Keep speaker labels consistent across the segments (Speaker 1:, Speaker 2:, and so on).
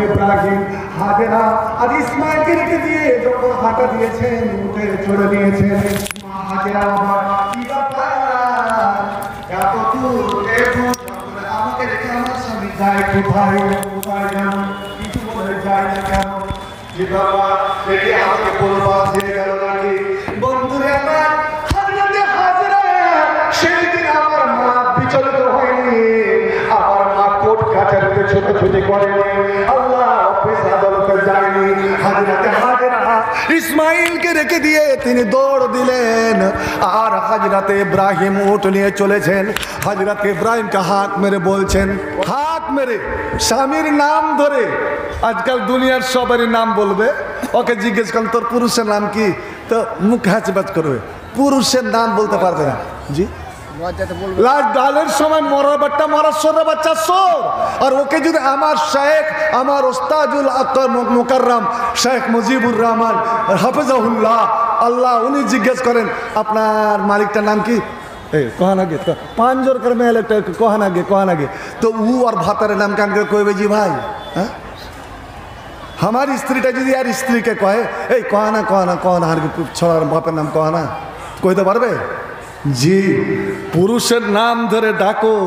Speaker 1: ইব্রাহিম হাজেরা আর ইসমাইলকে রেখে দিয়ে যখন হাঁটা দিয়েছেন, উঠে চলে দিয়েছেন, হাজেরা বাবা কি ব্যাপার, এত দূর আমাকে রেখে আমার স্বামী যায় কোথায়, কোথায় যেন কিছু বলে যায় না কেন, কি বাবা রেখে আমাকে বলবা দিয়ে গেল নাকি? বন্ধুরে আমার হাজেরা সেদিন আমার মা বিচলিত হয়নি, আমার মা কোর্ট কাছারিতে ছোটাছুটি করেনি, আল্লাহ অফিস আদালতে যায়নি। হাজেরা ইসমাইলকে রেখে দিয়ে তিনি দৌড় দিলেন, আর হাজরাতে ইব্রাহিম উঠ নিয়ে চলেছেন। হাজরাতে ইব্রাহিমকে হাত মেরে বলছেন, হাত মেরে স্বামীর নাম ধরে। আজকাল দুনিয়ার সবারই নাম বলবে, ওকে জিজ্ঞেস করেন তোর পুরুষের নাম কি, তো মুখ হ্যাচবাজ করবে, পুরুষের নাম বলতে পারবে না। জি গালের সময় মরার বাচ্চা মরার সোর বাচ্চা সোর, আর ওকে যদি আমার শেখ আমার ওস্তাজুল আকর মুকাররম শেখ মুজিবুর রহমান হাফিজাহুল্লাহ আল্লাহ উনি জিজ্ঞেস করেন আপনার মালিকটার নাম কি, কহান আগে তো পাঁচজোর করে মেয়ে একটা কহান আগে তো উ আর ভাতারের নাম কান করে কইবে জি ভাই, হ্যাঁ আমার স্ত্রীটা যদি আর স্ত্রীকে কয়ে এই কহানা আর ছড়ার বাপের নাম কহানা কইতে পারবে? জি, পুরুষের নাম ধরে ডাকো,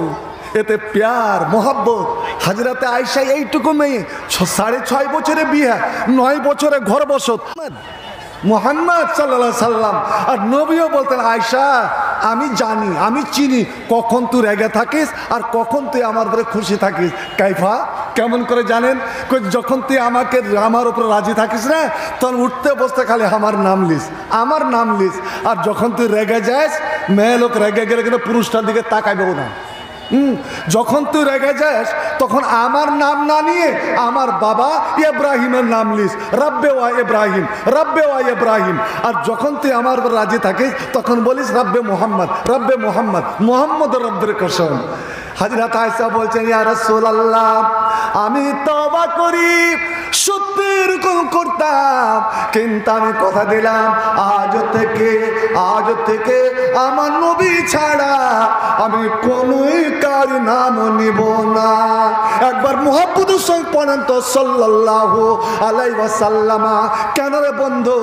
Speaker 1: এতে প্যার মোহাব্বত। হাজরাতে আয়েশা এইটুকু মেয়ে 6.5 বছরে বিয়ে, 9 বছরে ঘর বসত মুহাম্মদ সাল্লাল্লাহু আলাইহি সাল্লাম। আর নবীও বলতেন আয়েশা আমি জানি আমি চিনি কখন তুই রেগে থাকিস আর কখন তুই আমার উপরে খুশি থাকিস। কাইফা কেমন করে জানেন? যখন তুই আমার উপরে রাজি থাকিস না, তখন উঠতে বসতে খালি আমার নাম লিস, আর যখন তুই রেগে যাস, মেয়ে লোক রেগে গেলে কিন্তু পুরুষটার দিকে তাকাইবেও না। যখন তুই রেগে যাস তখন আমার নাম না নিয়ে আমার বাবা ইব্রাহিমের নাম লিস, রব্বে ওয়া ইব্রাহিম। আর যখন তুই আমার উপর রাজি থাকিস তখন বলিস রব্বে মোহাম্মদ রব্বের কসম। হযরত আয়েশা বলছেন ইয়া রাসূলুল্লাহ আমি তওবা করি, সত্যি এরকম করতাম, কিন্তু আমি কথা দিলাম আজ থেকে আমার নবী ছাড়া আমি কোনোই কার নাম নিব না। একবার মুহাম্মদুর সঙ্গে পড়েন তো সাল্লাল্লাহু আলাইহি ওয়াসাল্লাম। কেন রে বন্ধু?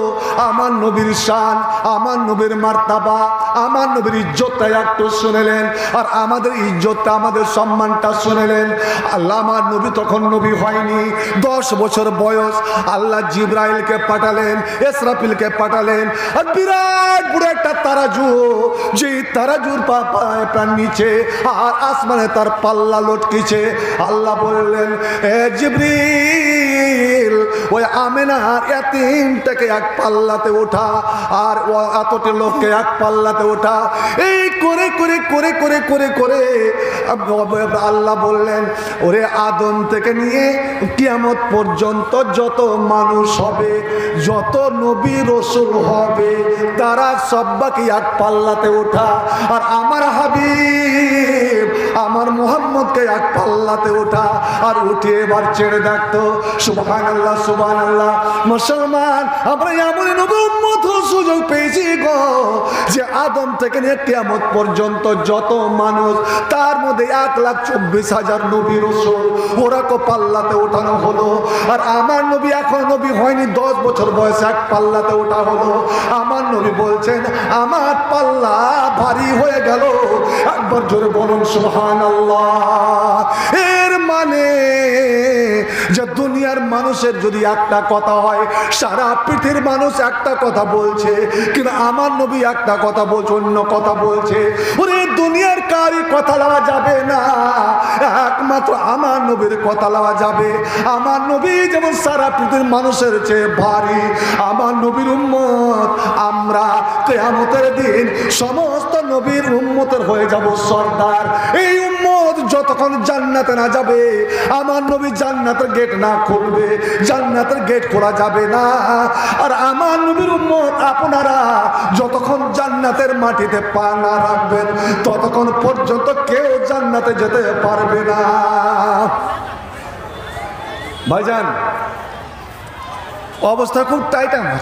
Speaker 1: আমার নবীর শান, আমার নবীর মার্তাবা, আমার নবীর ইজ্জতটা একটু শুনেলেন, আর আমাদের ইজ্জতটা আমাদের সম্মানটা শুনেলেন। আল্লাহ আমার নবী তখন নবী হয়নি, 10 বছর বয়স। আল্লাহ জিবরাইলকে পাঠালেন, ইসরাফিলকে পাঠালেন, আর বিরাট বড় একটা তারাজু, যে তারাজুর পায়ের নিচে আর আসমানে তার পাল্লা লটকিছে। আল্লাহ বললেন এ জিবরিল ওই আমেনার এতিমটাকে এক পাল্লাতে ওঠা, আর এতটি লোককে এক পাল্লাতে ওঠা। এই করে করে করে করে করে করে আল্লাহ বললেন ওরে আদম থেকে নিয়ে কিয়ামত পর্যন্ত যত মানুষ হবে, যত নবী রাসূল হবে, তারা সবাইকে এক পাল্লাতে ওঠা, আর আমার হাবিব আমার মুহাম্মদকে এক পাল্লাতে ওঠা। আর উঠে এবার ছেড়ে দেখতো। সুবহানাল্লাহ সুবহানাল্লাহ। মুসলমান আমরা এমন নবী উম্মত সুযোগ পেয়েছি গো, যে আদম থেকে নিয়ে কিয়ামত পর্যন্ত যত মানুষ, তার মধ্যে 1,24,000 নবী রাসূল ওরা কো পাল্লাতে ওঠানো হলো। আর আমার নবী এখন নবী হয়নি, 10 বছর বয়সে এক পাল্লাতে ওঠা হলো। আমার নবী বলছেন আমার পাল্লা ভারী হয়ে গেল। একবার জোরে বলুন সুবহানাল্লাহ। এর মানে যে দুনিয়ার মানুষের যদি একটা কথা হয়, সারা পৃথিবীর মানুষ একটা কথা বলছে, কিন্তু আমার নবী একটা কথা বলছে, অন্য কথা বলছে। ওরে দুনিয়ার কারি কথা লওয়া যাবে না, একমাত্র আমার নবীর কথা লওয়া যাবে। আমার নবী যেমন সারা পৃথিবীর মানুষের চেয়ে ভারী, আমার নবীর উম্মত আমরা কিয়ামতের দিন সমস্ত নবীর উম্মতের হয়ে যাব সর্দার। এই উম্মত যতক্ষণ জান্নাতে না যাবে, আমার নবী জান্নাতের গেট না খুলবে, জান্নাতের গেট খোলা যাবে না। আর আমার নবীর উম্মত আপনারা যতক্ষণ জান্নাতের মাটিতে পা না রাখবেন, ততক্ষণ পর্যন্ত কেউ জান্নাতে যেতে পারবে না। ভাইজান অবস্থা খুব টাইট, আমার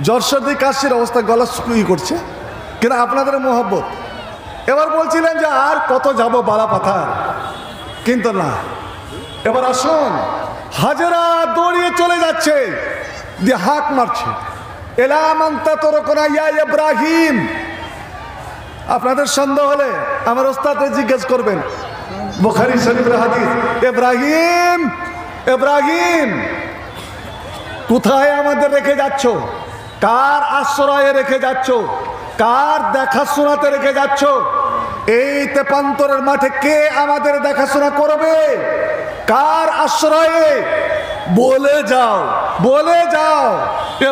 Speaker 1: জ্বর সর্দি কাশির অবস্থা, গলা শুকিয়ে করছে, কিন্তু আপনাদের মোহব্বত। এবার বলছিলেন যে আর কত যাব বালা পাথা, কিন্তু না। এবার আসুন, হাজেরা দৌড়িয়ে চলে যাচ্ছে, দিয়ে হাঁক মারছে, এলাম আনতা তরকুনা ইয়া ইব্রাহিম। আপনাদের সন্দেহ হলে আমার ওস্তাদকে জিজ্ঞেস করবেন, বুখারী শরীফের হাদিস, ইব্রাহিম ইব্রাহিম কোথায় আমাদের রেখে যাচ্ছ? কার আশ্রয়ে রেখে যাচ্ছ? কার দেখাশোনাতে রেখে যাচ্ছ? এই তেপান্তরের মাঠে কে আমাদের দেখাশোনা করবে? কার আশ্রয়ে? বলে যাও, বলে যাও।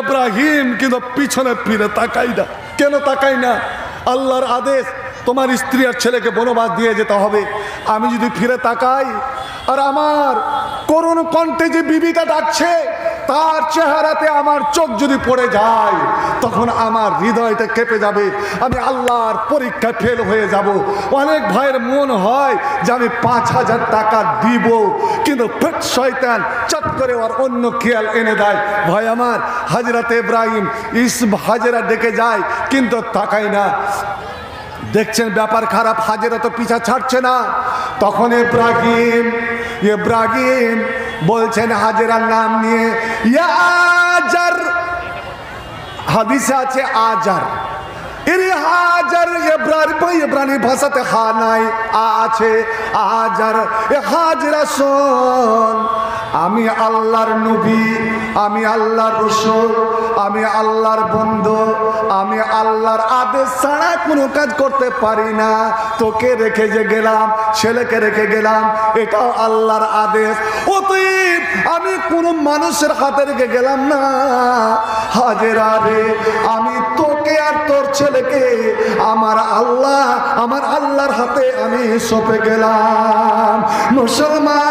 Speaker 1: ইব্রাহিম কিন্তু পিছনে ফিরে তাকাই না। কেন তাকাই না? আল্লাহর আদেশ, তোমার স্ত্রী আর ছেলেকে বনবাস দিয়ে যেতে হবে। আমি যদি ফিরে তাকাই আর আমার করুণ কণ্ঠে যে বিবিটা ডাকছে তার চেহারাতে আমার চোখ যদি পড়ে যায়, তখন আমার হৃদয়টা কেঁপে যাবে, আমি আল্লাহর পরীক্ষায় ফেল হয়ে যাব। অনেক ভাইয়ের মন হয় যে আমি 5,000 টাকা দিব, কিন্তু ফেট শয়তান চট করে ওর অন্য খেয়াল এনে দেয়। ভাই আমার, হাজরাতে ইব্রাহিম হাজেরা ডেকে যায় কিন্তু তাকায় না। দেখছেন ব্যাপার খারাপ, হাজেরা তো পিছা ছাড়ছে না। তখন ইব্রাহিম বলছেন হাজেরার নাম নিয়ে, ইয়া আজার, হাদিসে আছে আজার। হাজার ইব্রাহিম ভাষাতে হা নাই, আ আছে, আজার। হাজরা শোন, আমি আল্লাহর নবী, আমি আল্লাহর রাসূল, আমি আল্লাহর বন্ধু, আমি আল্লাহর আদেশ ছাড়া কোনো কাজ করতে পারি না। তোকে রেখে যে গেলাম, ছেলেকে রেখে গেলাম, এটাও আল্লাহর আদেশ। অতএব আমি কোনো মানুষের হাতে রেখে গেলাম না। হাজেরা রে, আমি তোকে আর তোর ছেলেকে আমার আল্লাহর হাতে আমি সঁপে গেলাম। মুসলমান,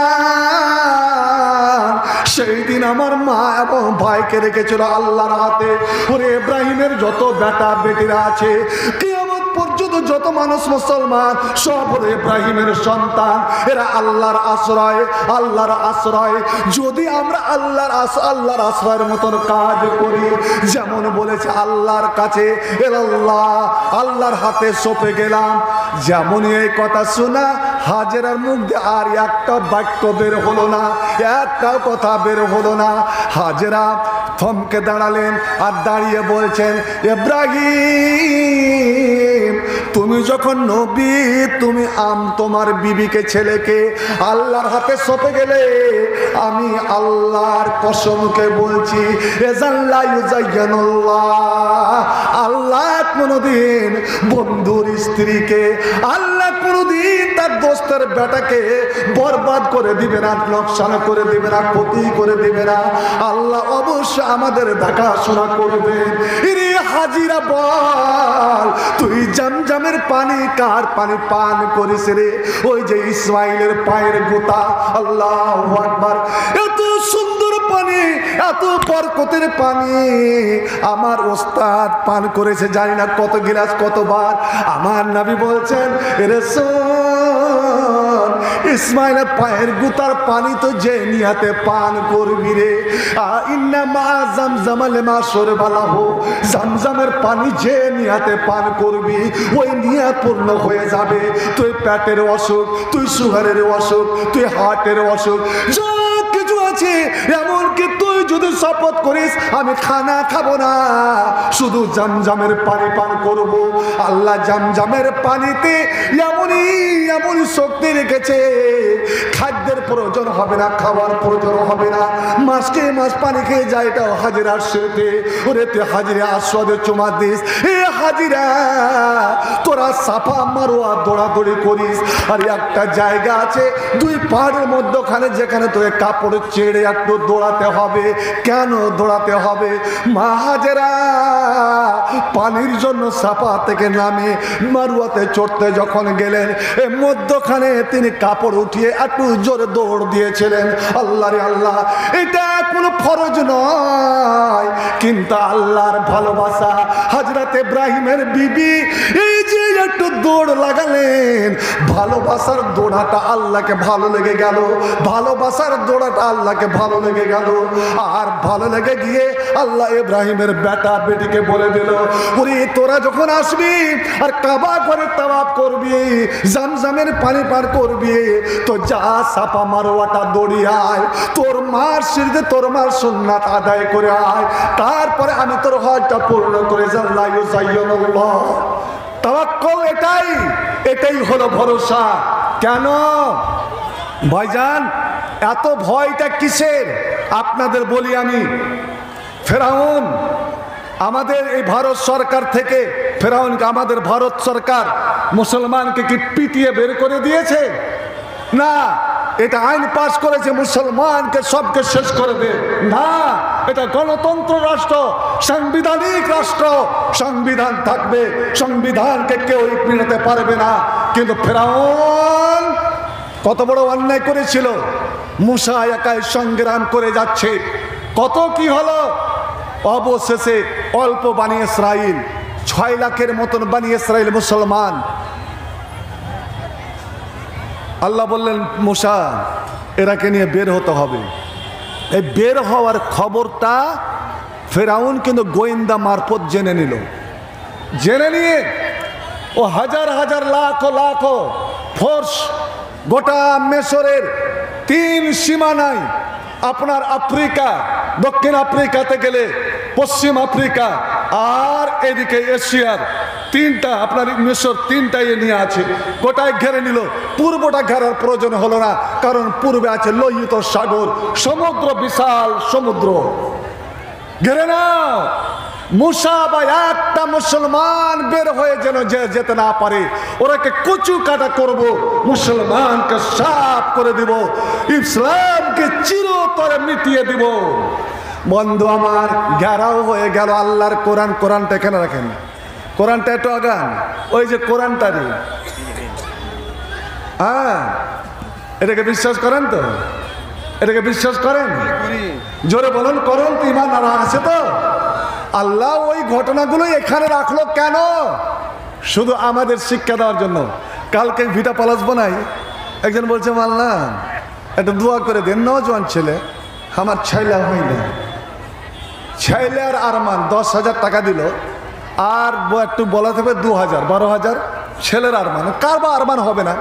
Speaker 1: সেই দিন আমার মা এবং ভাইকে রেখেছিল আল্লাহর হাতে। ওরে ইব্রাহিমের যত বেটা বেটিরা আছে, কিয়ামত পর্যন্ত যত মানুষ মুসলমান, সব হলো ইব্রাহিমের সন্তান। এরা আল্লাহর আশ্রয়, আল্লাহর আশ্রয়। যদি আমরা আল্লাহর আশ্রয়ের মতন কাজ করি, যেমন বলেছে আল্লাহর কাছে এলাল্লাহ, আল্লাহর হাতে সঁপে গেলাম, যেমন এই কথা শোনা হাজেরার মুখ দিয়ে আর একটা বাক্য বের হলো না, একটা কথা বের হলো না। হাজেরা থমকে দাঁড়ালেন আর দাঁড়িয়ে বলছেন, ইব্রাহিম তুমি যখন নবী, তুমি তোমার বিবিকে ছেলেকে আল্লাহর হাতে সঁপে গেলে, আমি আল্লাহর কসমকে বলছি, আল্লাহ কোনদিন বন্ধুর স্ত্রীকে, আল্লাহ কোনদিন তার দোস্তের বেটাকে বরবাদ করে দিবে না, লোকসান করে দিবে না, ক্ষতি করে দিবে না। আল্লাহ অবশ্যই আমাদের দেখাশোনা করবেন। ইরে হাজিরা বল, তুই জামজামের পানি কার পানি পান করিস রে? ওই যে ইসমাইলের পায়ের গোতা। আল্লাহু আকবার, এত সুন্দর পানি, এত বরকতের পানি আমার ওস্তাদ পান করেছে জানি না কত গিলাস, কতবার। আমার নবী বলছেন, এরে শোন, ইসমাইলের পায়ের গুতার পানি তো যে নিয়াতে পান করবি রে, ইন্নামা জামজাম লিমা শুরবালাহু, জামজামের পানি যে নিয়াতে পান করবি, ওই নিয়াত পূর্ণ হয়ে যাবে। তুই পেটের অসুখ, তুই সুগারের অসুখ, তুই হার্টের অসুখ, যা কিছু আছে, এমনকি তুই যদি শপথ করিস আমি খানা খাবো না, শুধু জামজামের পানি পান করব, আল্লাহ জামজামের পানিতে এমনই শক্তি রেখেছে, খাদ্যের প্রয়োজন হবে না, খাবার প্রয়োজন হবে না। মাসকে মাস পানি খেয়ে যায়, এটাও হাজিরার স্মৃতি। ওরে তুই হাজিরা আস্বাদে চুমা দিস, এ হাজিরা তোরা সাফা মারোয়া দৌড়াদৌড়ি করিস, আর একটা জায়গা আছে দুই পাহাড়ের মধ্যখানে, যেখানে তোকে কাপড় ছেড়ে একটু দৌড়াতে হবে। কেন দৌড়াতে হবে? মা হাজেরা পানির জন্য সাফা থেকে নামে মারুয়াতে চড়তে যখন গেলেন, এ মধ্যখানে তিনি কাপড় উঠিয়ে একটু জোরে দৌড় দিয়েছিলেন। আল্লাহ রে আল্লাহ, এটা কোনো ফরজ নয়, কিন্তু আল্লাহর ভালোবাসা। হযরত ইব্রাহিমের বিবি এই যে একটু দৌড় লাগালেন, ভালোবাসার দৌড়াটা আল্লাহকে ভালো লেগে গেল, ভালোবাসার দৌড়াটা আল্লাহকে ভালো লেগে গেল। আর ভালো লেগে গিয়ে আল্লাহ ইব্রাহিমের বেটা বেটিকে বলে দিল, ওরে তোরা যখন আসবি আর কাবা করে তাওয়াফ করবি, জামজামের পানি পার করবি, তো যা সাফা মারওয়াটা দৌড়িয়ে আয়, তোর মার সিজদে তোর মার সুন্নাত আদায় করে আয়, তারপরে আমি তোর হজটা পূর্ণ করে যাল্লাহ। তাওয়াক্কুল এটাই হলো ভরসা। কেন ভাইজান এত ভয়টা কিসের? আপনাদের বলি আমি, ফেরাউন আমাদের এই ভারত সরকার থেকে, ফেরাউনকে আমাদের ভারত সরকার মুসলমানকে কি পিটিয়ে বের করে দিয়েছে? না, এটা আইন পাস করেছে মুসলমানকে সবকে শেষ করে দে। না, এটা গণতন্ত্র রাষ্ট্র, সাংবিধানিক রাষ্ট্র, সংবিধান থাকবে, সংবিধানকে কেউ মেটাতে পারবে না। কিন্তু ফেরাউন কত বড় অন্যায় করেছিল, মুসা একাই সংগ্রাম করে যাচ্ছে, কত কি হলো, অবশেষে অল্প বানি ইসরাইল, 6 লাখের মতন বানি ইসরাইল মুসলমান। আল্লাহ বললেন মুসা এরাকে নিয়ে বের হতে হবে। এই বের হওয়ার খবরটা ফেরাউন কিন্তু গোয়েন্দা মারফত জেনে নিল। জেনে নিয়ে ও হাজার হাজার লাখ লাখ ফোর্স গোটা মিশরের 3 সীমানায়, আপনার আফ্রিকা, দক্ষিণ আফ্রিকাতে গেলে পশ্চিম আফ্রিকা, আর এদিকে এশিয়ার 3টা, আপনার মিশর 3টাই নিয়ে আছে, গোটায় ঘেরে নিল। পূর্বটা ঘেরার প্রয়োজন হলো না, কারণ পূর্বে আছে লোহিত সাগর, সমুদ্র, বিশাল সমুদ্র। ঘেরে নাও। মুসা বা একটা মুসলমান বের হয়ে যেন যেতে না পারে, ওরাকে কচু কাটা করব, মুসলমানকে সাফ করে দিব, ইসলামকে চিরতরে মিটিয়ে দিব। বন্ধু আমার, ঘেরাও হয়ে গেল। আল্লাহর কোরআন, কোরআনটা এখানে রাখেন, কোরআনটা একটু আগান, ওই যে কোরআনটারই, হ্যাঁ, এটাকে বিশ্বাস করেন তো? এটাকে বিশ্বাস করেন? জোরে বলুন, করুন তো, ইমান আছে তো? আল্লাহ ওই ঘটনাগুলো এখানে রাখলো কেন? শুধু আমাদের শিক্ষা দেওয়ার জন্য। কালকে ভিটা পলাশ বানাই, একজন বলছে আল্লাহ একটা দোয়া করে দেন, নজওয়ান ছেলে, আমার ছেলে হয় না, ছেলের আরমান 10,000 টাকা দিল, আর একটু বলা থাকবে 2,000, 12,000, ছেলের আরমান, কার বা আরমান হবে না।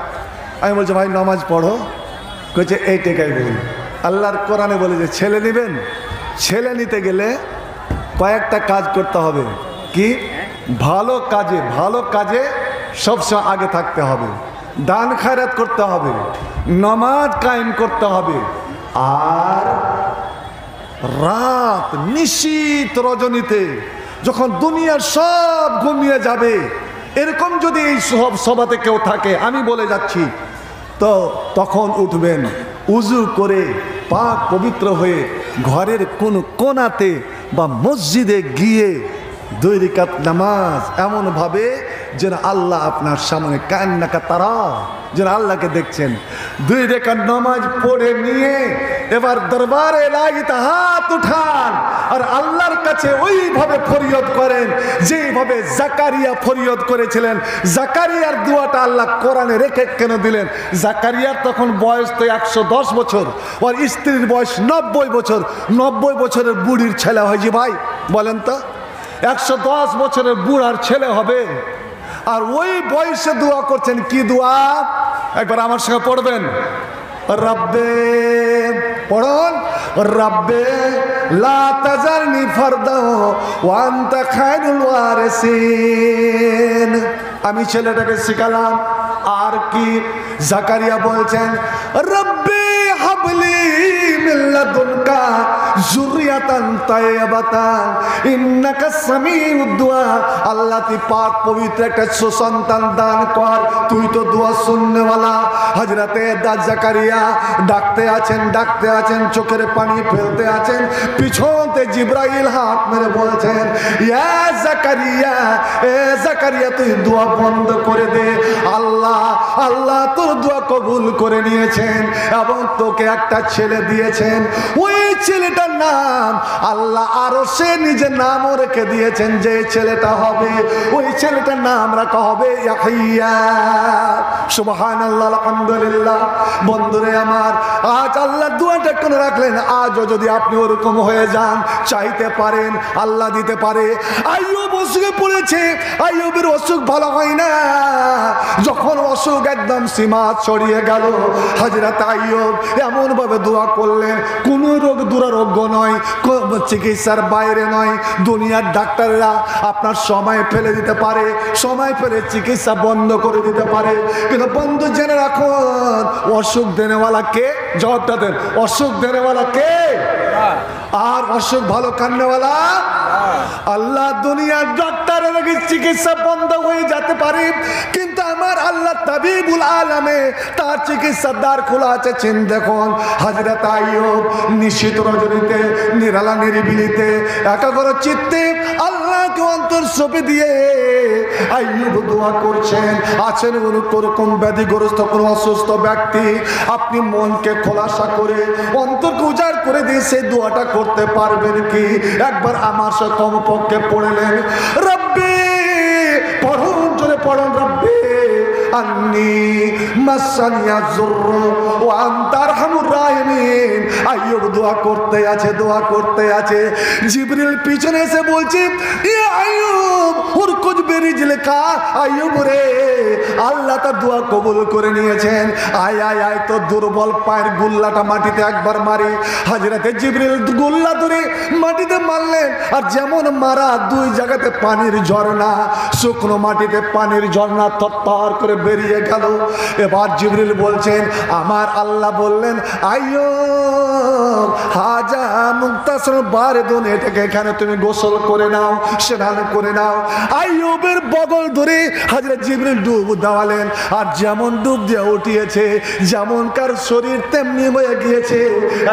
Speaker 1: আমি বলছি ভাই নামাজ পড়ো, কইছে এই টাকাই বলি। আল্লাহর কোরআনে বলে যে ছেলে নেবেন, ছেলে নিতে গেলে কয়েকটা কাজ করতে হবে। কি? ভালো কাজে সবসময় আগে থাকতে হবে, দান খায়রাত করতে হবে, নামাজ কায়েম করতে হবে, আর রাত নিশীত রজনীতে যখন দুনিয়ার সব ঘুমিয়ে যাবে, এরকম যদি এই সব সভাতে কেউ থাকে, আমি বলে যাচ্ছি, তো তখন উঠবেন, উজু করে পাক পবিত্র হয়ে ঘরের কোন কোনাতে বা মসজিদে গিয়ে 2 রাকাত নামাজ এমনভাবে যেন আল্লাহ আপনার সামনে কান্নাকা তারা, যেন আল্লাহকে দেখছেন। 2 রাকাত নামাজ পড়ে নিয়ে এবার দরবারে ইলাহিতে হাত উঠান আর আল্লাহর কাছে ওইভাবে ফরিয়াদ করেন যেভাবে জাকারিয়া ফরিয়াদ করেছিলেন। জাকারিয়ার দোয়াটা আল্লাহ কোরআনে রেখে কেন দিলেন? জাকারিয়ার তখন বয়স তো 110 বছর, আর স্ত্রীর বয়স 90 বছর। 90 বছরের বুড়ির ছেলে হয় যে ভাই, বলেন তো? 110 বছরের বুড়ার ছেলে হবে, আর ওই বয়সে দোয়া করছেন। কি দোয়া? একবার আমার সঙ্গে পড়বেন, রব্বে, পড়ুন, রব্বে লা তাজারনি ফারদা ওয়া আনতা খায়রুল ওয়ারিসিন। আমি ছেলেটাকে শিখালাম। আর কি? জাকারিয়া বলছেন, রব্বে হাবলি মিন লাদুনকা যুররিয়াতান তাইয়্যিবাতান ইন্নাকা সামিউদ দুআ। আল্লাহ তুই পাক পবিত্র একটা সুসন্তান দান কর, তুই তো দোয়া শুননেওয়ালা। হযরতে জাকারিয়া ডাকতে আছেন, চোখের পানি ফেলতে আছেন, পিছনতে জিবরাইল হাত মেরে বলছেন, ইয়া জাকারিয়া, এ জাকারিয়া তুই দোয়া বন্ধ করে দে, আল্লাহ তোর দোয়া কবুল করে নিয়েছেন এবং তোকে একটা ছেলে দিয়েছেন। ওই ছেলেটার নাম আল্লাহ আরো সে নিজের নামও রেখে দিয়েছেন। যে ছেলেটা হবে ওই ছেলেটার নাম রাখা হবে ইয়াহইয়া। সুবহানাল্লাহ, আলহামদুলিল্লাহ। বন্ধুরে আমার, আজ আল্লাহ দোয়াটা কেন রাখলেন? আজও যদি আপনি ওরকম হয়ে যান, চাইতে পারেন, আল্লাহ দিতে পারে। আইয়ুব অসুখে পড়েছে, আইয়ুবের অসুখ ভালো হয় না। যখন অসুখ একদম সীমা ছড়িয়ে গেল, হযরত আইয়ুব এমন ভাবে দোয়া করলেন, কোন রোগ দুরারোগ্য নয়, চিকিৎসার বাইরে নয়। দুনিয়ার ডাক্তাররা আপনার সময় ফেলে দিতে পারে, সময় ফেলে চিকিৎসা বন্ধ করে দিতে পারে, কিন্তু বন্ধু জেনে রাখুন, অসুখ দেনেওয়ালা কে? জবাবটা দেন। অসুখ দেনেওয়ালা কে? আর অসুখ ভালো কান্নেওয়ালা আল্লাহ। দুনিয়ার ডাক্তারের চিকিৎসা বন্ধ হয়ে যেতে পারে, কিন্তু আমার আল্লাহ তাবিবুল আলমে তার চিকিৎসার দ্বার খোলা আছে। চিন দেখুন, হযরত আইয়ুব নিশীত রজনীতে, নিরালা নিরিবিলিতে, একাগ্র চিত্তে আল্লাহকে অন্তর সঁপে দিয়ে আইয়ুব দোয়া করছেন। আছেন কোন ব্যাধিগ্রস্ত, কোন অসুস্থ ব্যক্তি, আপনি মনকে খোলাসা করে, অন্তরকে উজাড় করে দিয়ে সেই দোয়াটা করতে পারবেন কি? একবার আমার সাথে কমপক্ষে পড়লেন, রব্বি, পড়ুন, জোরে পড়ুন, রব্বি আন্নি মাসানিয়া যুররু ওয়া আনতা আরহামুর রাহিমিন। আইয়ুব দোয়া করতে আছে, দোয়া করতে আছে। জিবরিল পিছনে এসে বলছে, ইয়া আইয়ুব উরকুজ বিরিজলিকা। আইয়ুব রে, আল্লাহ তার দোয়া কবুল করে নিয়েছেন। আয় আয় আয়, তো দুর্বল পায়ের গুল্লাটা মাটিতে একবার মারি। হযরতে জিবরিল গুল্লা ধরে মাটিতে মারলেন, আর যেমন মারা, দুই জায়গাতে পানির ঝর্ণা, শুকনো মাটিতে পানির ঝর্ণা তত্তর করে বেরিয়ে গেল। এবার জিবরিল বলছেন, আমার আল্লাহ বললেন, আইয়ুব হাজা মুক্তাসর বারদুন, এটাকে এখানে তুমি গোসল করে নাও, স্নান করে নাও। আইয়ুবের বগল ধরে হযরত জিবরিল ডুব দেওয়ালেন, আর যেমন ডুব দিয়ে উঠিয়েছে, যেমন কার শরীর তেমনি হয়ে গিয়েছে।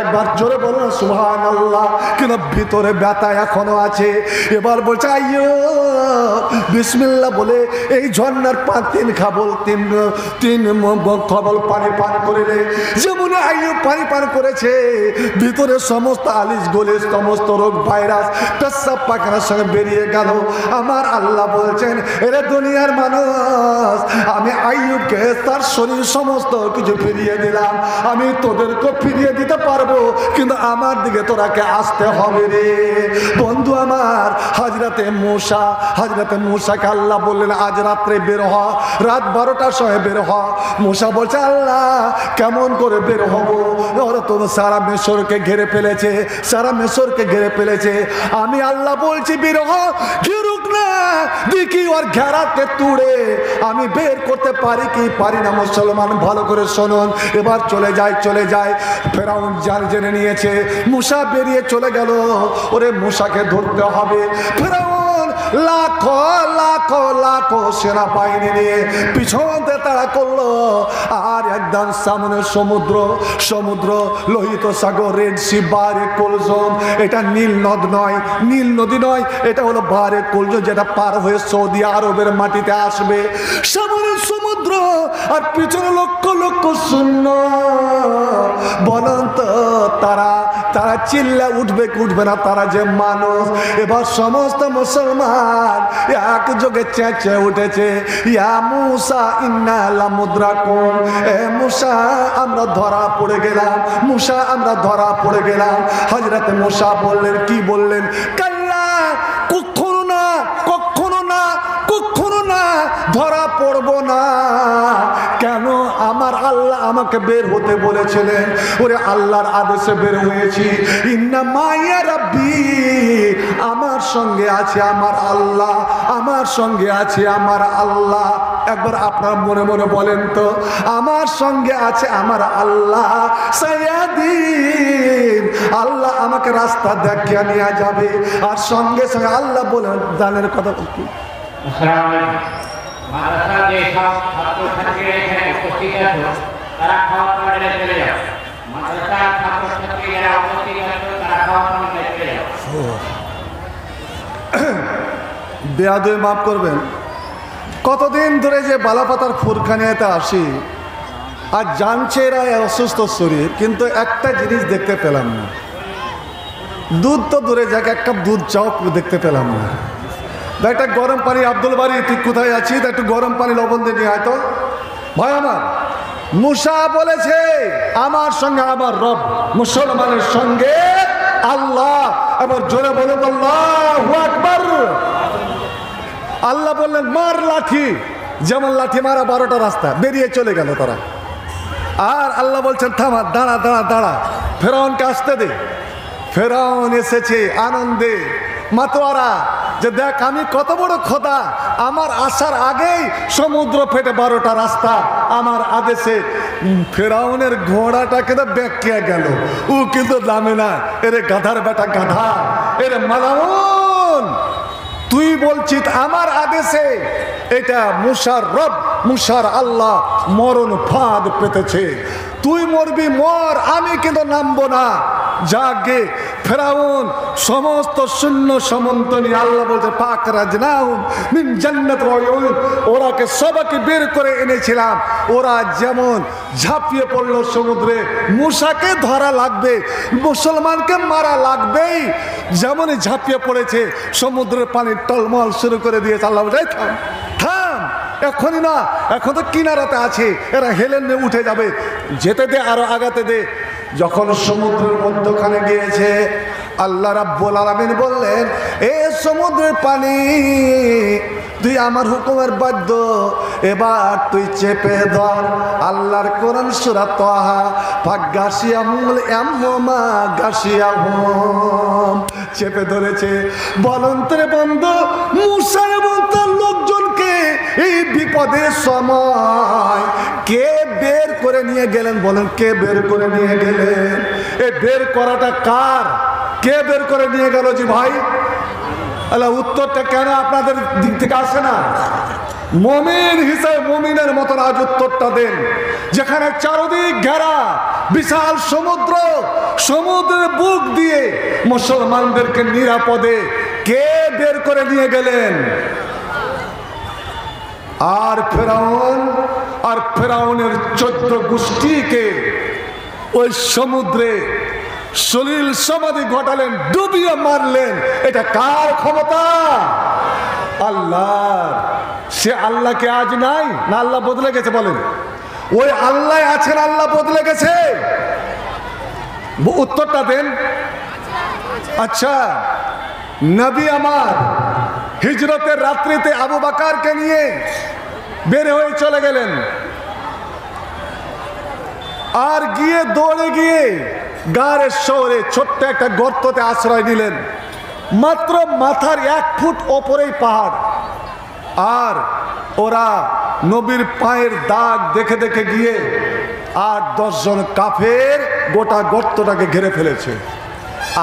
Speaker 1: একবার জোরে বলো না সুবহানাল্লাহ। কিন্তু ভিতরে ব্যথা এখনো আছে। এবার বলছে, আইয়ুব বিসমিল্লাহ বলে এই ঝর্ণার তিন খবল পানি পান করিলে, যেমন আইয়ুব পানি পান করেছে, ভিতরে সমস্ত আলিশ গলিশ, সমস্ত রোগ ভাইরাস, পেশাব পায়খানার সঙ্গে বেরিয়ে গেল। আমার আল্লাহ বলছেন, এরে দুনিয়ার মানুষ, আমি আইয়ুবকে তার শরীর সমস্ত কিছু ফিরিয়ে দিলাম, আমি তোদেরকে ফিরিয়ে দিতে পারবো, কিন্তু আমার দিকে তোরাকে আসতে হবে রে। বন্ধু আমার, হযরতে মূসাকে আল্লাহ বললেন, আজ রাত্রে বের হ, রাত 12টার সময় বের হ। মূসা বলছে, আল্লাহ কেমন করে বের হব? ওরা তো সারা মিশরকে ঘিরে ফেলেছে, সারা মিশরকে ঘিরে ফেলেছে। আমি আল্লাহ বলছি, বের হ, ঘিরুক না, দেখি ওর ঘেরাতে তুড়ে আমি বের করতে পারি কি পারি না। মুসলমান ভালো করে শুনুন। এবার চলে যায়। ফেরাউন জাল জেনে নিয়েছে, মূসা বেরিয়ে চলে গেল। ওরে মূসাকে ধরতে হবে। ফেরাউন লাখো সেনাবাহিনী নিয়ে পিছনে তাড়া করলো, আর একদম সামনে সমুদ্র, লোহিত সাগর, রেড সি, বারে কুলজম। এটা নীল নদী নয়, এটা হলো বারে কুলজম, যেটা পার হয়ে সৌদি আরবের মাটিতে আসবে। সামনে সমুদ্র, আর পিছনে লক্ষ সৈন্য। বলেন তো তারা চিল্লা উঠবে কি উঠবে না? তারা যে মানুষ। এবার সমস্ত মুসলমান একযোগে চেঁচে উঠেছে, ইয়া মূসা ইন্না লামুদরাকুন, এ মূসা আমরা ধরা পড়ে গেলাম। হযরত মূসা বললেন, কি বললেন? কাল্লা, কখনো না ধরা পড়বো না। কেন? আমার আল্লাহ আমাকে বের হতে বলেছিলেন। ওরে আল্লাহর আদেশে বের হয়েছি। ইন্না মাইয়া রাব্বি, আমার সঙ্গে আছে আমার আল্লাহ, একবার আপনার মনে মনে বলেন তো, আমার সঙ্গে আছে আমার আল্লাহ। সাইয়াদিন, আল্লাহ আমাকে রাস্তা দেখিয়ে নিয়ে যাবে। আর সঙ্গে আল্লাহ বলেন, জানের কথা কি?
Speaker 2: মাদ্রাসা যে সব ছাত্রছাত্রীরা এখানে উপস্থিত আছো, তারা খাওয়া প্যান্ডেলে চলে যাও। মাদ্রাসার ছাত্রছাত্রী যারা উপস্থিত আছো, তারা খাওয়া প্যান্ডেলে চলে যাও।
Speaker 1: বেয়াদবি মাফ করবেন। কতদিন ধরে যে বালাপাতার ফুরখানিয়াতে আসি, আর জানছে এরা অসুস্থ শরীর, কিন্তু একটা জিনিস দেখতে পেলাম না। দুধ তো দূরে যাক, এক কাপ দুধ চাও দেখতে পেলাম না। একটা গরম পানি, আব্দুল বাড়ি তুই কোথায় আছিস, একটু গরম পানি লবণ দিয়ে নিয়ে আয় তো। ভাই আমার, মুসা বলেছে আমার সঙ্গে আমার রব, মুসলমানের সঙ্গে আল্লাহ। এবার জোরে বলুন আল্লাহু আকবার। আল্লাহ বললেন মার লাঠি, যেমন লাঠি মারা 12টা রাস্তা, বেরিয়ে চলে গেল তারা। আর আল্লাহ বলছেন থামা, দাঁড়া দাঁড়া দাঁড়া, ফেরাউনকে আসতে দে। ফেরাউন এসেছে আনন্দে মাতোয়ারা, যে দেখ আমি কত বড় খোদা, আমার আসার আগেই সমুদ্র ফেটে 12টা রাস্তা আমার আদেশে। ফেরাউনের ঘোড়াটা কিন্তু ব্যাকিয়া গেল, ও কিন্তু নামে না। এরে গাধার বেটা গাধা, এরে মালাউন, তুই বলছিস আমার আদেশে। এটা মুসার রব, মুসার আল্লাহ মরণ ফাঁদ পেতেছে, তুই মরবি মর, আমি কিন্তু নামবো না। যাকে ফেরাউন সমস্ত শূন্য সমন্ত নিয়ে আল্লাহ বলছে পাক রাজনাহুম মিন জান্নাত ওয়া উয়ুন, ওরাকে সবাইকে বের করে এনেছিলাম। ওরা যেমন ঝাঁপিয়ে পড়লো সমুদ্রে, মুসাকে ধরা লাগবে, মুসলমানকে মারা লাগবেই, যেমনই ঝাঁপিয়ে পড়েছে সমুদ্রের পানি টলমল শুরু করে দিয়েছে। আল্লাহ বলছে থাম থাম, এখনই না, এখন তো কিনারাতে আছে, এরা হেলেন নিয়ে উঠে যাবে, যেতে দে, আরো আগাতে দে। যখন সমুদ্রের মধ্যখানে গিয়েছে, আল্লাহ রাব্বুল আলামিন বললেন এ সমুদ্রের পানি, তুই আমার হুকুমের বাধ্য, এবার তুই চেপে ধর। আল্লাহর কোরআন সূরা তাহা, ফাগাশিয়াহুল ইয়াম্মা গাশিয়াহুম, চেপে ধরেছে। বলন্তরে বন্ধু মুসা এবং তার লোকজনকে এই বিপদের সময় কে বের করে নিয়ে গেলেন? বলেন কে বের করে নিয়ে গেলেন? এই বের করাটা কার? কে বের করে নিয়ে গেল? জি ভাই, আল্লাহ উত্তরটা কেন আপনাদের দিক থেকে আসে না? মুমিন হিসেবে মুমিনের মতন আজ উত্তরটা দেন। যেখানে চারদিক ঘেরা বিশাল সমুদ্র, সমুদ্রের বুক দিয়ে মুসলমানদেরকে নিরাপদে কে বের করে নিয়ে গেলেন? আর ফেরাউন আর ফেরাউনের 14 গোষ্ঠীকে ওই সমুদ্রে সলিল সমাধি ঘটালেন, ডুবিয়ে মারলেন। এটা কার ক্ষমতা? আল্লাহর। সে আল্লাহকে আজ নাই না আল্লাহ বদলে গেছে? বলেন ওই আল্লাহ আছেন, আল্লাহ বদলে গেছে? উত্তরটা দেন। আচ্ছা, নবী আমার হিজরতের রাত্রিতে আবু বকরকে নিয়ে বের হয়ে চলে গেলেন, আর গিয়ে দৌড়ে গিয়ে গাড়ের শহরে ছোট্ট একটা গর্ততে আশ্রয় নিলেন। মাত্র মাথার 1 ফুট ওপরেই পাহাড়, আর ওরা নবীর পায়ের দাগ দেখে দেখে গিয়ে 8-10 জন কাফের গোটা গর্তটাকে ঘিরে ফেলেছে।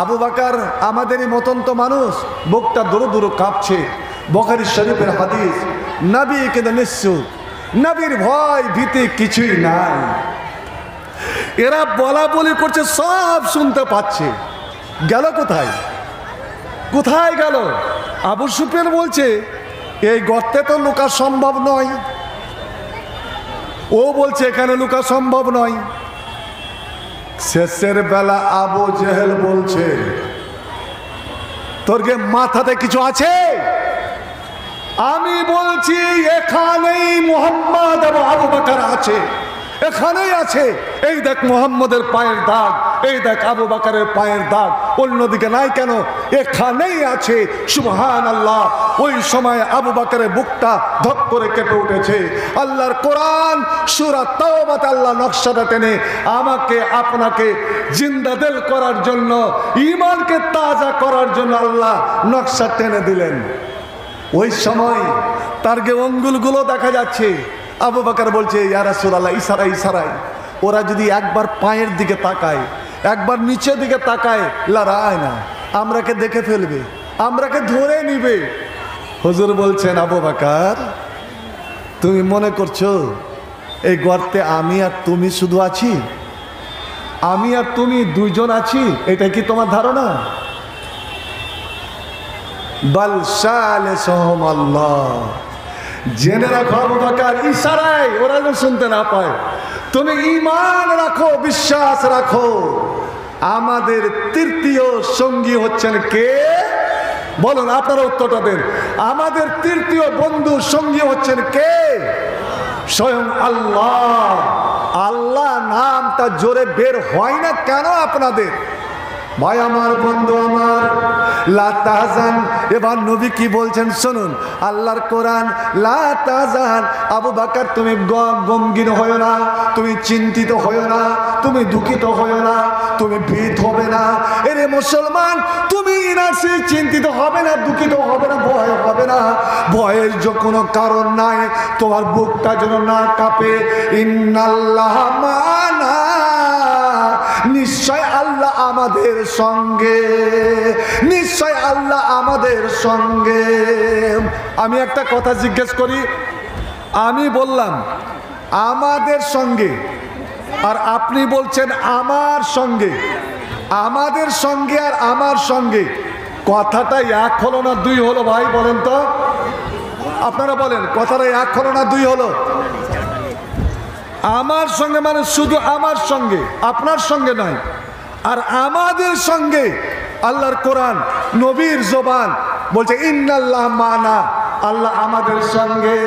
Speaker 1: আবু বকর আমাদেরই মতন তো মানুষ, বুকটা দূর দূর কাঁপছে। বুখারী শরীফের হাদিস, নবী কিন্তু নিশ্চুপ, নবীর ভয় ভীতি কিছুই নাই। এরা বলা বলি করছে, সব শুনতে পাচ্ছে। গেল কোথায়? কোথায় গেল? আবু সুফিয়ান বলছে এই গর্তে তো লুকা সম্ভব নয়, ও বলছে এখানে লুকা সম্ভব নয়। শেষের বেলা আবু জেহেল বলছে তোর গে মাথাতে কিছু আছে? আমি বলছি এখানেই মুহাম্মদ এবং আবু বকর আছে, এখানেই আছে। এই দেখ মুহাম্মদের পায়ের দাগ, এই দেখ আবু বকরের পায়ের দাগ, অন্যদিকে নাই কেন? এখানেই আছে। সুবহানাল্লাহ। ওই সময় আবু বকরের বুকটা ধক করে কেঁপে উঠেছে। আল্লাহর কোরআন সূরা তাওবাতে আল্লাহ নকশাটা টেনে আমাকে আপনাকে জিন্দা দিল করার জন্য, ঈমানকে তাজা করার জন্য আল্লাহ নকশা টেনে দিলেন। ওই সময় তার গে অঙ্গুলগুলো দেখা যাচ্ছে। আবু বকর বলছে ইয়া রাসূলুল্লাহ, ইশারায় ইশারায় ওরা যদি একবার পায়ের দিকে তাকায়, একবার নিচের দিকে তাকায়, লড়ায় না, আমরাকে দেখে ফেলবে, আমরাকে ধরে নিবে। হুজুর বলছেন আবু বকর, তুমি মনে করছো এই গর্তে আমি আর তুমি শুধু আছি? আমি আর তুমি 2 জন আছি, এটা কি তোমার ধারণা? বাল সালিসুহুম আল্লাহ। জেনে রাখো আবু বকর, ইশারায় ওরা যেন শুনতে না পায়। তুমি ঈমান রাখো, বিশ্বাস রাখো, আমাদের তৃতীয় সঙ্গী হচ্ছেন কে? বলুন, আপনারা উত্তরটা দেন। আমাদের তৃতীয় বন্ধু সঙ্গী হচ্ছেন কে? স্বয়ং আল্লাহ। আল্লাহ নামটা জোরে বের হয় না কেন আপনাদের? ভাই আমার, বন্ধু আমার, লা তাহজান। এবার নবী কি বলছেন শুনুন, আল্লাহর কোরআন। লা তাহজান, আবু বকর তুমি গমগিন হয়ো না, তুমি চিন্তিত হয়ো না, তুমি দুঃখিত হয়ো না, তুমি ভীত হবে না। এরে মুসলমান, তুমি ইনাসি চিন্তিত হবে না, দুঃখিত হবে না, ভয় হবে না। ভয়ের যে কোনো কারণ নাই, তোমার বুকটা যেন না কাঁপে। ইন্নাল্লাহ মা'ানা, নিশ্চয় আল্লাহ আমাদের সঙ্গে, নিশ্চয় আল্লাহ আমাদের সঙ্গে। আমি একটা কথা জিজ্ঞেস করি, আমি বললাম আমাদের সঙ্গে, আর আপনি বলছেন আমার সঙ্গে। আমাদের সঙ্গে আর আমার সঙ্গে কথাটা এক হলো না দুই হলো? ভাই বলেন তো, আপনারা বলেন, কথাটা এক হলো না দুই হলো? আমার সঙ্গে মানে শুধু আমার সঙ্গে, আপনার সঙ্গে নয়। আর আমাদের সঙ্গে আল্লাহর কোরআন, নবীর জবান বলছে ইন্নাল্লাহ মা'ানা, আল্লাহ আমাদের সঙ্গে।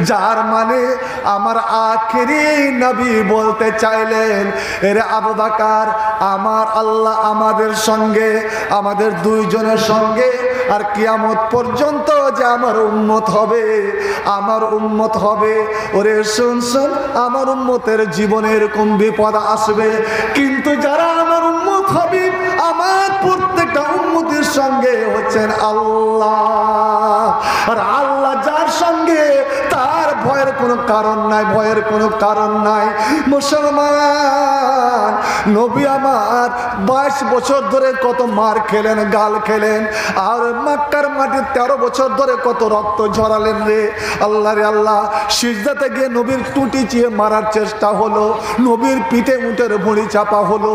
Speaker 1: যার মানে আমার আখেরি নবী বলতে চাইলেন, এরে আবু বকর, আমার আল্লাহ আমাদের সঙ্গে, আমাদের দুইজনের সঙ্গে। আর কিয়ামত পর্যন্ত যে আমার উম্মত হবে, আমার উম্মত হবে। ওরে শুন শুন, আমার উম্মতের জীবনে এরকম বিপদ আসবে, কিন্তু যারা আমার উম্মত হবে, আমার প্রত্যেকটা উম্মতের সঙ্গে হচ্ছেন আল্লাহ। আর আল্লাহ যার সঙ্গে, তার ভয়ের কোনো কারণ নাই, ভয়ের কোনো কারণ নাই। মুসলমান, নবী আমার 22 বছর ধরে কত মার খেলেন, গাল খেলেন, আর মক্কার মাটি 13 বছর ধরে কত রক্ত ঝরালেন রে আল্লাহ রে আল্লাহ। সিজদাতে গিয়ে নবীর টুটি চিয়ে মারার চেষ্টা হলো, নবীর পিঠে উটের ভুঁড়ি চাপা হলো,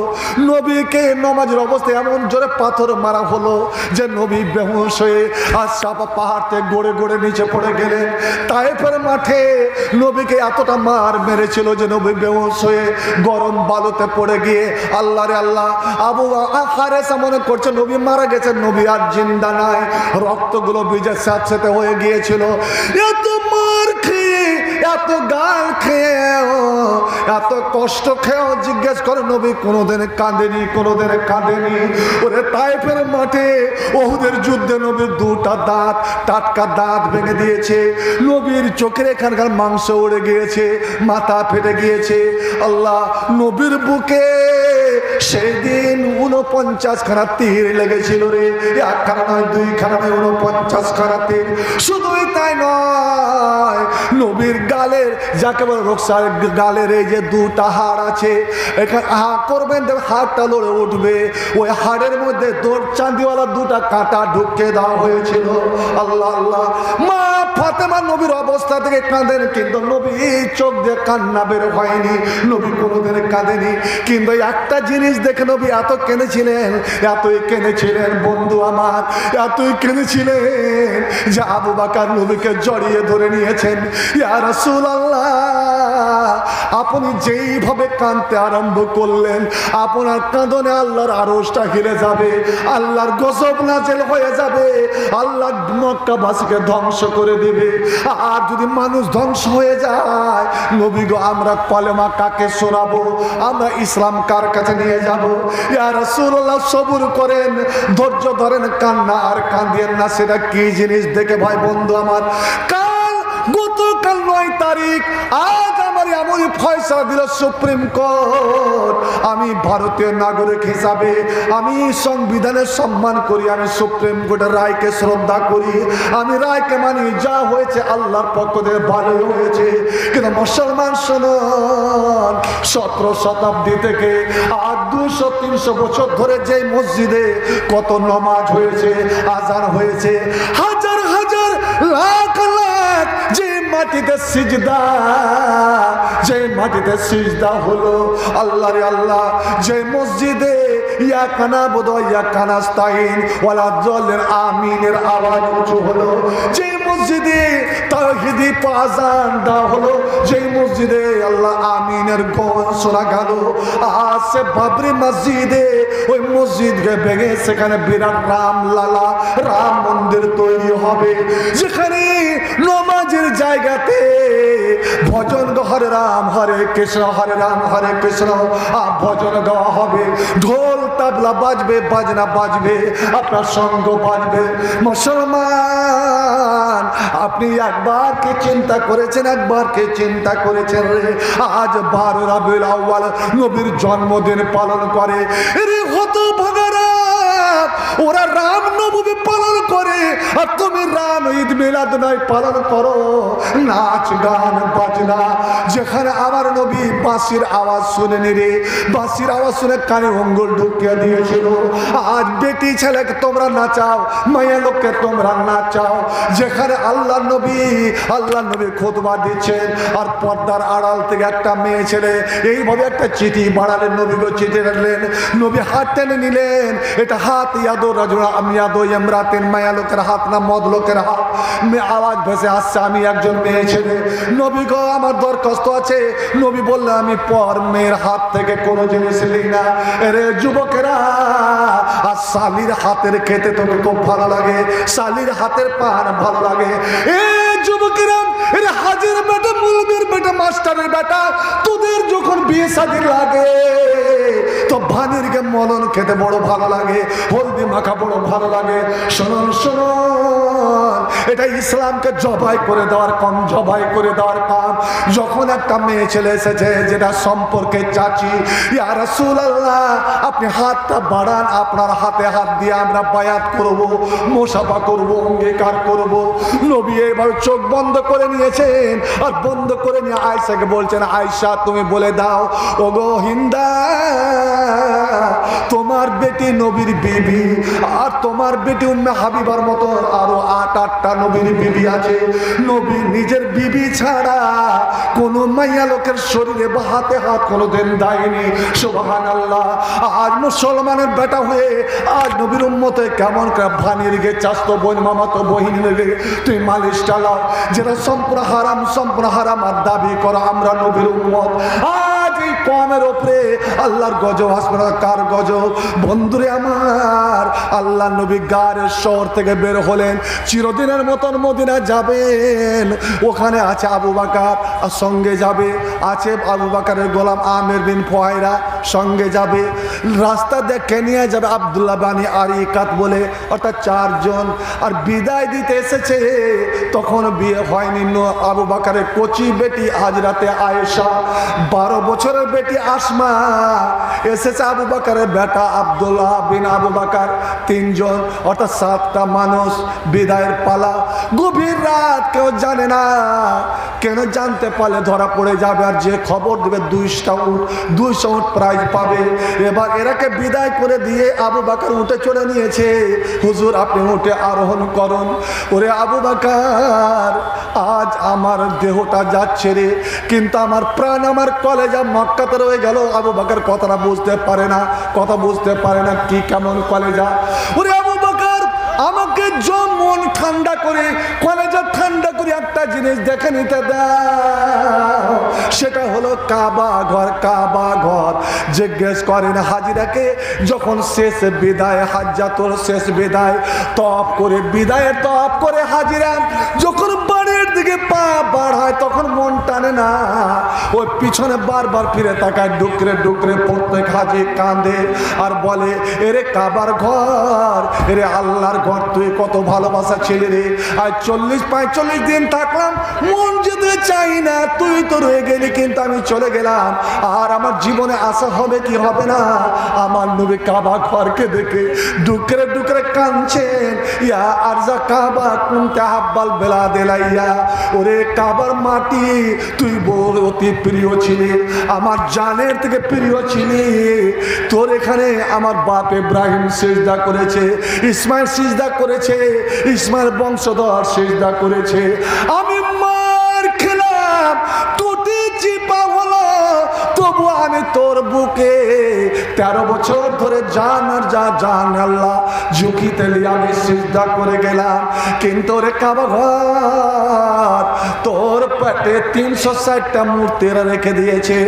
Speaker 1: নবীকে নমাজের অবস্থায় এমন জোরে পাথর মারা হলো যে নবী বেহুশ হয়ে আশরাফ পাহাড় থেকে গড়ে গড়ে নিচে পড়ে গেলেন। তায়েফের মাঠে নবীকে এতটা মার মেরেছিল যে নবী বেহুশ হয়ে গরম বালুতে পড়ে গিয়ে আল্লাহ রে আল্লাহ, আবু হারেসা মনে করছে নবী মারা গেছেন, নবী আর জিন্দা নাই। রক্তগুলো বীজের সাথে হয়ে গিয়েছিল। এত মার খেয়ে, এত গাল খেয়েও, এত কষ্ট খেয়েও জিজ্ঞেস করে নবী কোনোদিন কাঁদেনি, কোনোদিন কাঁদেনি। ওরে তায়েফের মাঠে ওহুদের যুদ্ধে নবীর দুটা দাঁত, টাটকা দাঁত ভেঙে দিয়েছে, নবীর চোখের এখানকার মাংস উড়ে গিয়েছে, মাথা ফেটে গিয়েছে। আল্লাহ, নবীর বুকে সেই দিন 49 খানা তীর লেগেছিল রে, একখানা নয়, দুইখানা নয়, 49 খানা তীর। শুধুই তাই নয়, নবীর গালের, যাকে বলে রোকসার গালের এই যে দুটা হাড় আছে, এখানে হা করবেন হাড়টা লড়ে উঠবে, ওই হাড়ের মধ্যে চাঁদিওয়ালা দুটা কাঁটা ঢুকে দেওয়া হয়েছিল। আল্লাহ আল্লাহ, মা ফাতেমা নবীর অবস্থা থেকে কাঁদেন, কিন্তু নবী চোখ দিয়ে কান্না বের হয়নি, নবী কোনোদিন কাঁদেনি। কিন্তু একটা জিনিস দেখে নবী এত কেঁদেছিলেন, এতই কেঁদেছিলেন বন্ধু আমার, এতই কেঁদেছিলেন যে আবু বকর নবীকে জড়িয়ে ধরে নিয়েছেন। ইয়া রাসূলুল্লাহ, আপনি যেইভাবে কাঁদতে আরম্ভ করলেন, আপনার কাঁদনে আল্লাহর আরশটা হিলে যাবে, আল্লাহর গজব নাযিল হয়ে যাবে, আল্লাহ মক্কাবাসীকে ধ্বংস করে দিবে। আর যদি মানুষ ধ্বংস হয়ে যায়, নবী গো, আমরা কলেমা কাকে শোনাবো, আমরা ইসলাম কার কাছে নিয়ে যাব? ইয়া রাসূলুল্লাহ, সবুর করেন, ধৈর্য ধরেন, কান্না আর কাঁদিয়েন না। সেটা কি জিনিস দেখে ভাই বন্ধু আমার, গতকাল 9 তারিখ, আজ আমার এমনই ফয়সালা দিল সুপ্রিম কোর্ট। আমি ভারতীয় নাগরিক হিসাবে আমি সংবিধানের সম্মান করি, আমি সুপ্রিম কোর্টের রায়কে শ্রদ্ধা করি, আমি রায়কে মানি। যা হয়েছে আল্লাহর পক্ষ থেকে ভালোই হয়েছে। কিন্তু মুসলমান শুনুন, 17 শতাব্দী থেকে আর 200-300 বছর ধরে যে মসজিদে কত নামাজ হয়েছে, আজান হয়েছে, হাজার হাজার লাখ লাখ যে মাটিতে সিজদা, যে মাটিতে সিজদা হলো আল্লাহ রে আল্লাহ, যে মসজিদে ইয়াকা নাবুদু ওয়া ইয়াকা নাস্তাইন ওয়ালা যাল্লিন আমিনের আওয়াজ উঁচু হলো, যে মসজিদে তাওহীদি আযান দেওয়া হলো, যেই মসজিদে আল্লাহ আমিনের গান শোনা গেল, আজ সে বাবরি মসজিদে ওই মসজিদকে ভেঙে সেখানে বিরাট রামলালা রাম মন্দির তৈরি হবে, যেখানে নামাজের জায়গাতে ভজন হরে রাম হরে কৃষ্ণ হরে রাম হরে কৃষ্ণ ভজন গাওয়া হবে, ঢোল তাবলা বাজবে, বাজনা বাজবে, আপনার সঙ্গ বাজবে। মুসলমান, আপনি একবার কে চিন্তা করেছেন, একবার কে চিন্তা করেছেন রে, আজ 12 রবিউল আউয়াল নবীর জন্মদিন পালন করে, রে হতভাগারা, ওরা রাম নবমী পালন করে আর তুমি রাম ঈদ মিলাদ নয় পালন করো, নাচ গান বাজনা। যেখানে আমার নবী বাঁশির আওয়াজ শুনেনি রে, বাঁশির আওয়াজ শুনে কানে অঙ্গুল ঢুকিয়ে দিয়েছিল, আজ বেটি ছেলেকে তোমরা নাচাও, মায়া লোককে তোমরা নাচাও। যেখানে আল্লাহ নবী খুতবা দিচ্ছেন আর পর্দার আড়াল থেকে একটা মেয়ে ছেলে এইভাবে একটা চিঠি বাড়ালেন, নবীকে চিঠি রাখলেন, নবী হাত টেনে নিলেন, এটা হাত ইয়াদো রাজুল আমি ইয়াদো ইমরাতিন, মায়া লোকের হাত না মদ লোকের হাত। আওয়াজ ভেসে আসছে, আমি একজন মেয়ে ছেলে, নবী গো আমার দরখাস্ত আছে। নবী বললেন আমি পর মেয়ের হাত থেকে কোনো জিনিস নিই না। এরে যুবকেরা, আর শালির হাতের খেতে তোকে খুব ভালো লাগে, শালির হাতের পান ভালো লাগে। এ যুবকেরা, এরে হাজির বেটা, মুলবির বেটা, মাস্টারের বেটা, তোদের যখন বিয়ে শাদী লাগে তো ভানিরকে মলন খেতে বড় ভালো লাগে, হলদি মাখা বড় ভালো লাগে। শুনুন শুনুন, এটা ইসলামকে জবাই করে দেওয়ার কাম, জবাই করে দেওয়ার কাম। যখন একটা মেয়ে ছেলে এসেছে যেটা সম্পর্কে চাচি, ইয়া রাসূলুল্লাহ আপনি হাতটা বাড়ান, আপনার হাতে হাত দিয়ে আমরা বায়াত করব, মুসাফা করব, অঙ্গীকার করব। নবী এইভাবে চোখ বন্ধ করে নিয়েছেন আর বন্ধ করে নিয়ে আয়েশাকে বলছেন, আয়েশা তুমি বলে দাও, ওগো হিন্দা, তোমার বেটি নবীর বিবি আর তোমার বেটি উম্মে হাবিবার মতো আরো 8-8টা নবীর বিবি আছে। নবী নিজের বিবি ছাড়া কোন মাইয়া লোকের শরীরে বা হাতে হাত কোনোদিন দেয়নি। সুবহানাল্লাহ। আজ মুসলমানের বেটা হয়ে আজ নবীর উম্মতে কেমন করে ভানির গে চাস্তো বোন মামাতো বহিনের গে তুই মালিশ চালাও, যেটা সম্পূর্ণ হারাম আর দাবি করো আমরা নবীর উম্মত। আজ এই কমের ওপরে আল্লাহর গজব আসবে না, কার গজব? বন্ধুরে আমার, আল্লাহ নবী গারের শহর থেকে বের হলেন, চিরদিনের মতন মদিনা যাবেন। ওখানে আছে আবু বকর আর সঙ্গে যাবে, আছে আবু বকরের গোলাম আমির বিন ফুয়াইরা সঙ্গে যাবে, রাস্তা দেখে নিয়ে যাবে আব্দুল্লাহ বানি আরিকাত বলে, অর্থাৎ 4 জন। আর বিদায় দিতে এসেছে, তখন বিয়ে হয়নি আবু বকরের কচি বেটি হাজরাতে আয়েশা, 12 বছরের বেটি আসমা, এসেছে আবু বকরের বেটা আব্দুল্লাহ বিন আবু বকর, 3 জন, অর্থাৎ 7টা মানুষ। বিদায়ের পালা, গভীর রাত, কেউ জানে না, কেন জানতে পারলে ধরা পড়ে যাবে, আর যে খবর দেবে 200 উট প্রাইজ পাবে। এবার এরাকে বিদায় করে দিয়ে আবু বকর উঠে চলে নিয়েছে, হুজুর আপনি উঠে আরোহণ করুন। ওরে আবু বকর, আজ আমার দেহটা যাচ্ছে রে, কিন্তু আমার প্রাণ, আমার কলেজা মক্কাতে রয়ে গেল। আবু বকর কথাটা বুঝতে পারে না, কথা বুঝতে পারে না কি কেমন কলেজা। ওরে আবু বকর, আমাকে মন ঠান্ডা করে, কলেজা ঠান্ডা করে একটা জিনিস দেখে নিতে দাও, সেটা হলো কাবা ঘর। কাবা ঘর জিজ্ঞেস করেন হাজিরাকে, যখন শেষ বিদায়, হাজ্জাতুল শেষ বিদায়, তওয়াফ করে, বিদায়ের তওয়াফ করে হাজিরা যখন বাড়ির দিকে পা বাড়ায়, তখন মন টানে না, ওই পিছনে বারবার ফিরে তাকায়, ডুকরে ডুকরে প্রত্যেক হাজি কাঁদে আর বলে, এরে কাবার ঘর, এরে আল্লাহর ঘর, তুই কত ভালোবাসা ছেলে রে, আর 40-45 দিন থাকলাম, মন যেতে চাই না, তুই তো রয়ে গেলি, কিন্তু আমি চলে গেলাম, আর আমার জীবনে আশা হবে কি হবে না। আমার নবী কাবা ঘরকে দেখে ডুকরে ডুকরে কাঁদছেন, ইয়া আরজা কাবা কুনতা হাব্বাল বেলাদ ইলাইয়া, ওরে কাবার মাটি, তুই বল অতি প্রিয় ছিলি, আমার জানের থেকে প্রিয় ছিলি, তোর এখানে আমার বাপ ইব্রাহিম সিজদা করেছে, ইসমাইল সিজদা করেছে, ইসমাইল বংশধর সিজদা করেছে, আমি মার খেলাম, টুটি চিপা হলো, তবু আমি তোর বুকে 13 বছর ধরে জান আর জান আল্লাহ ঝুঁকিতে নিয়ে আমি সিজদা করে গেলাম, কিন্তু রে কাবা ঘর তোর পেটে 360টা মূর্তিরা রেখে দিয়েছে,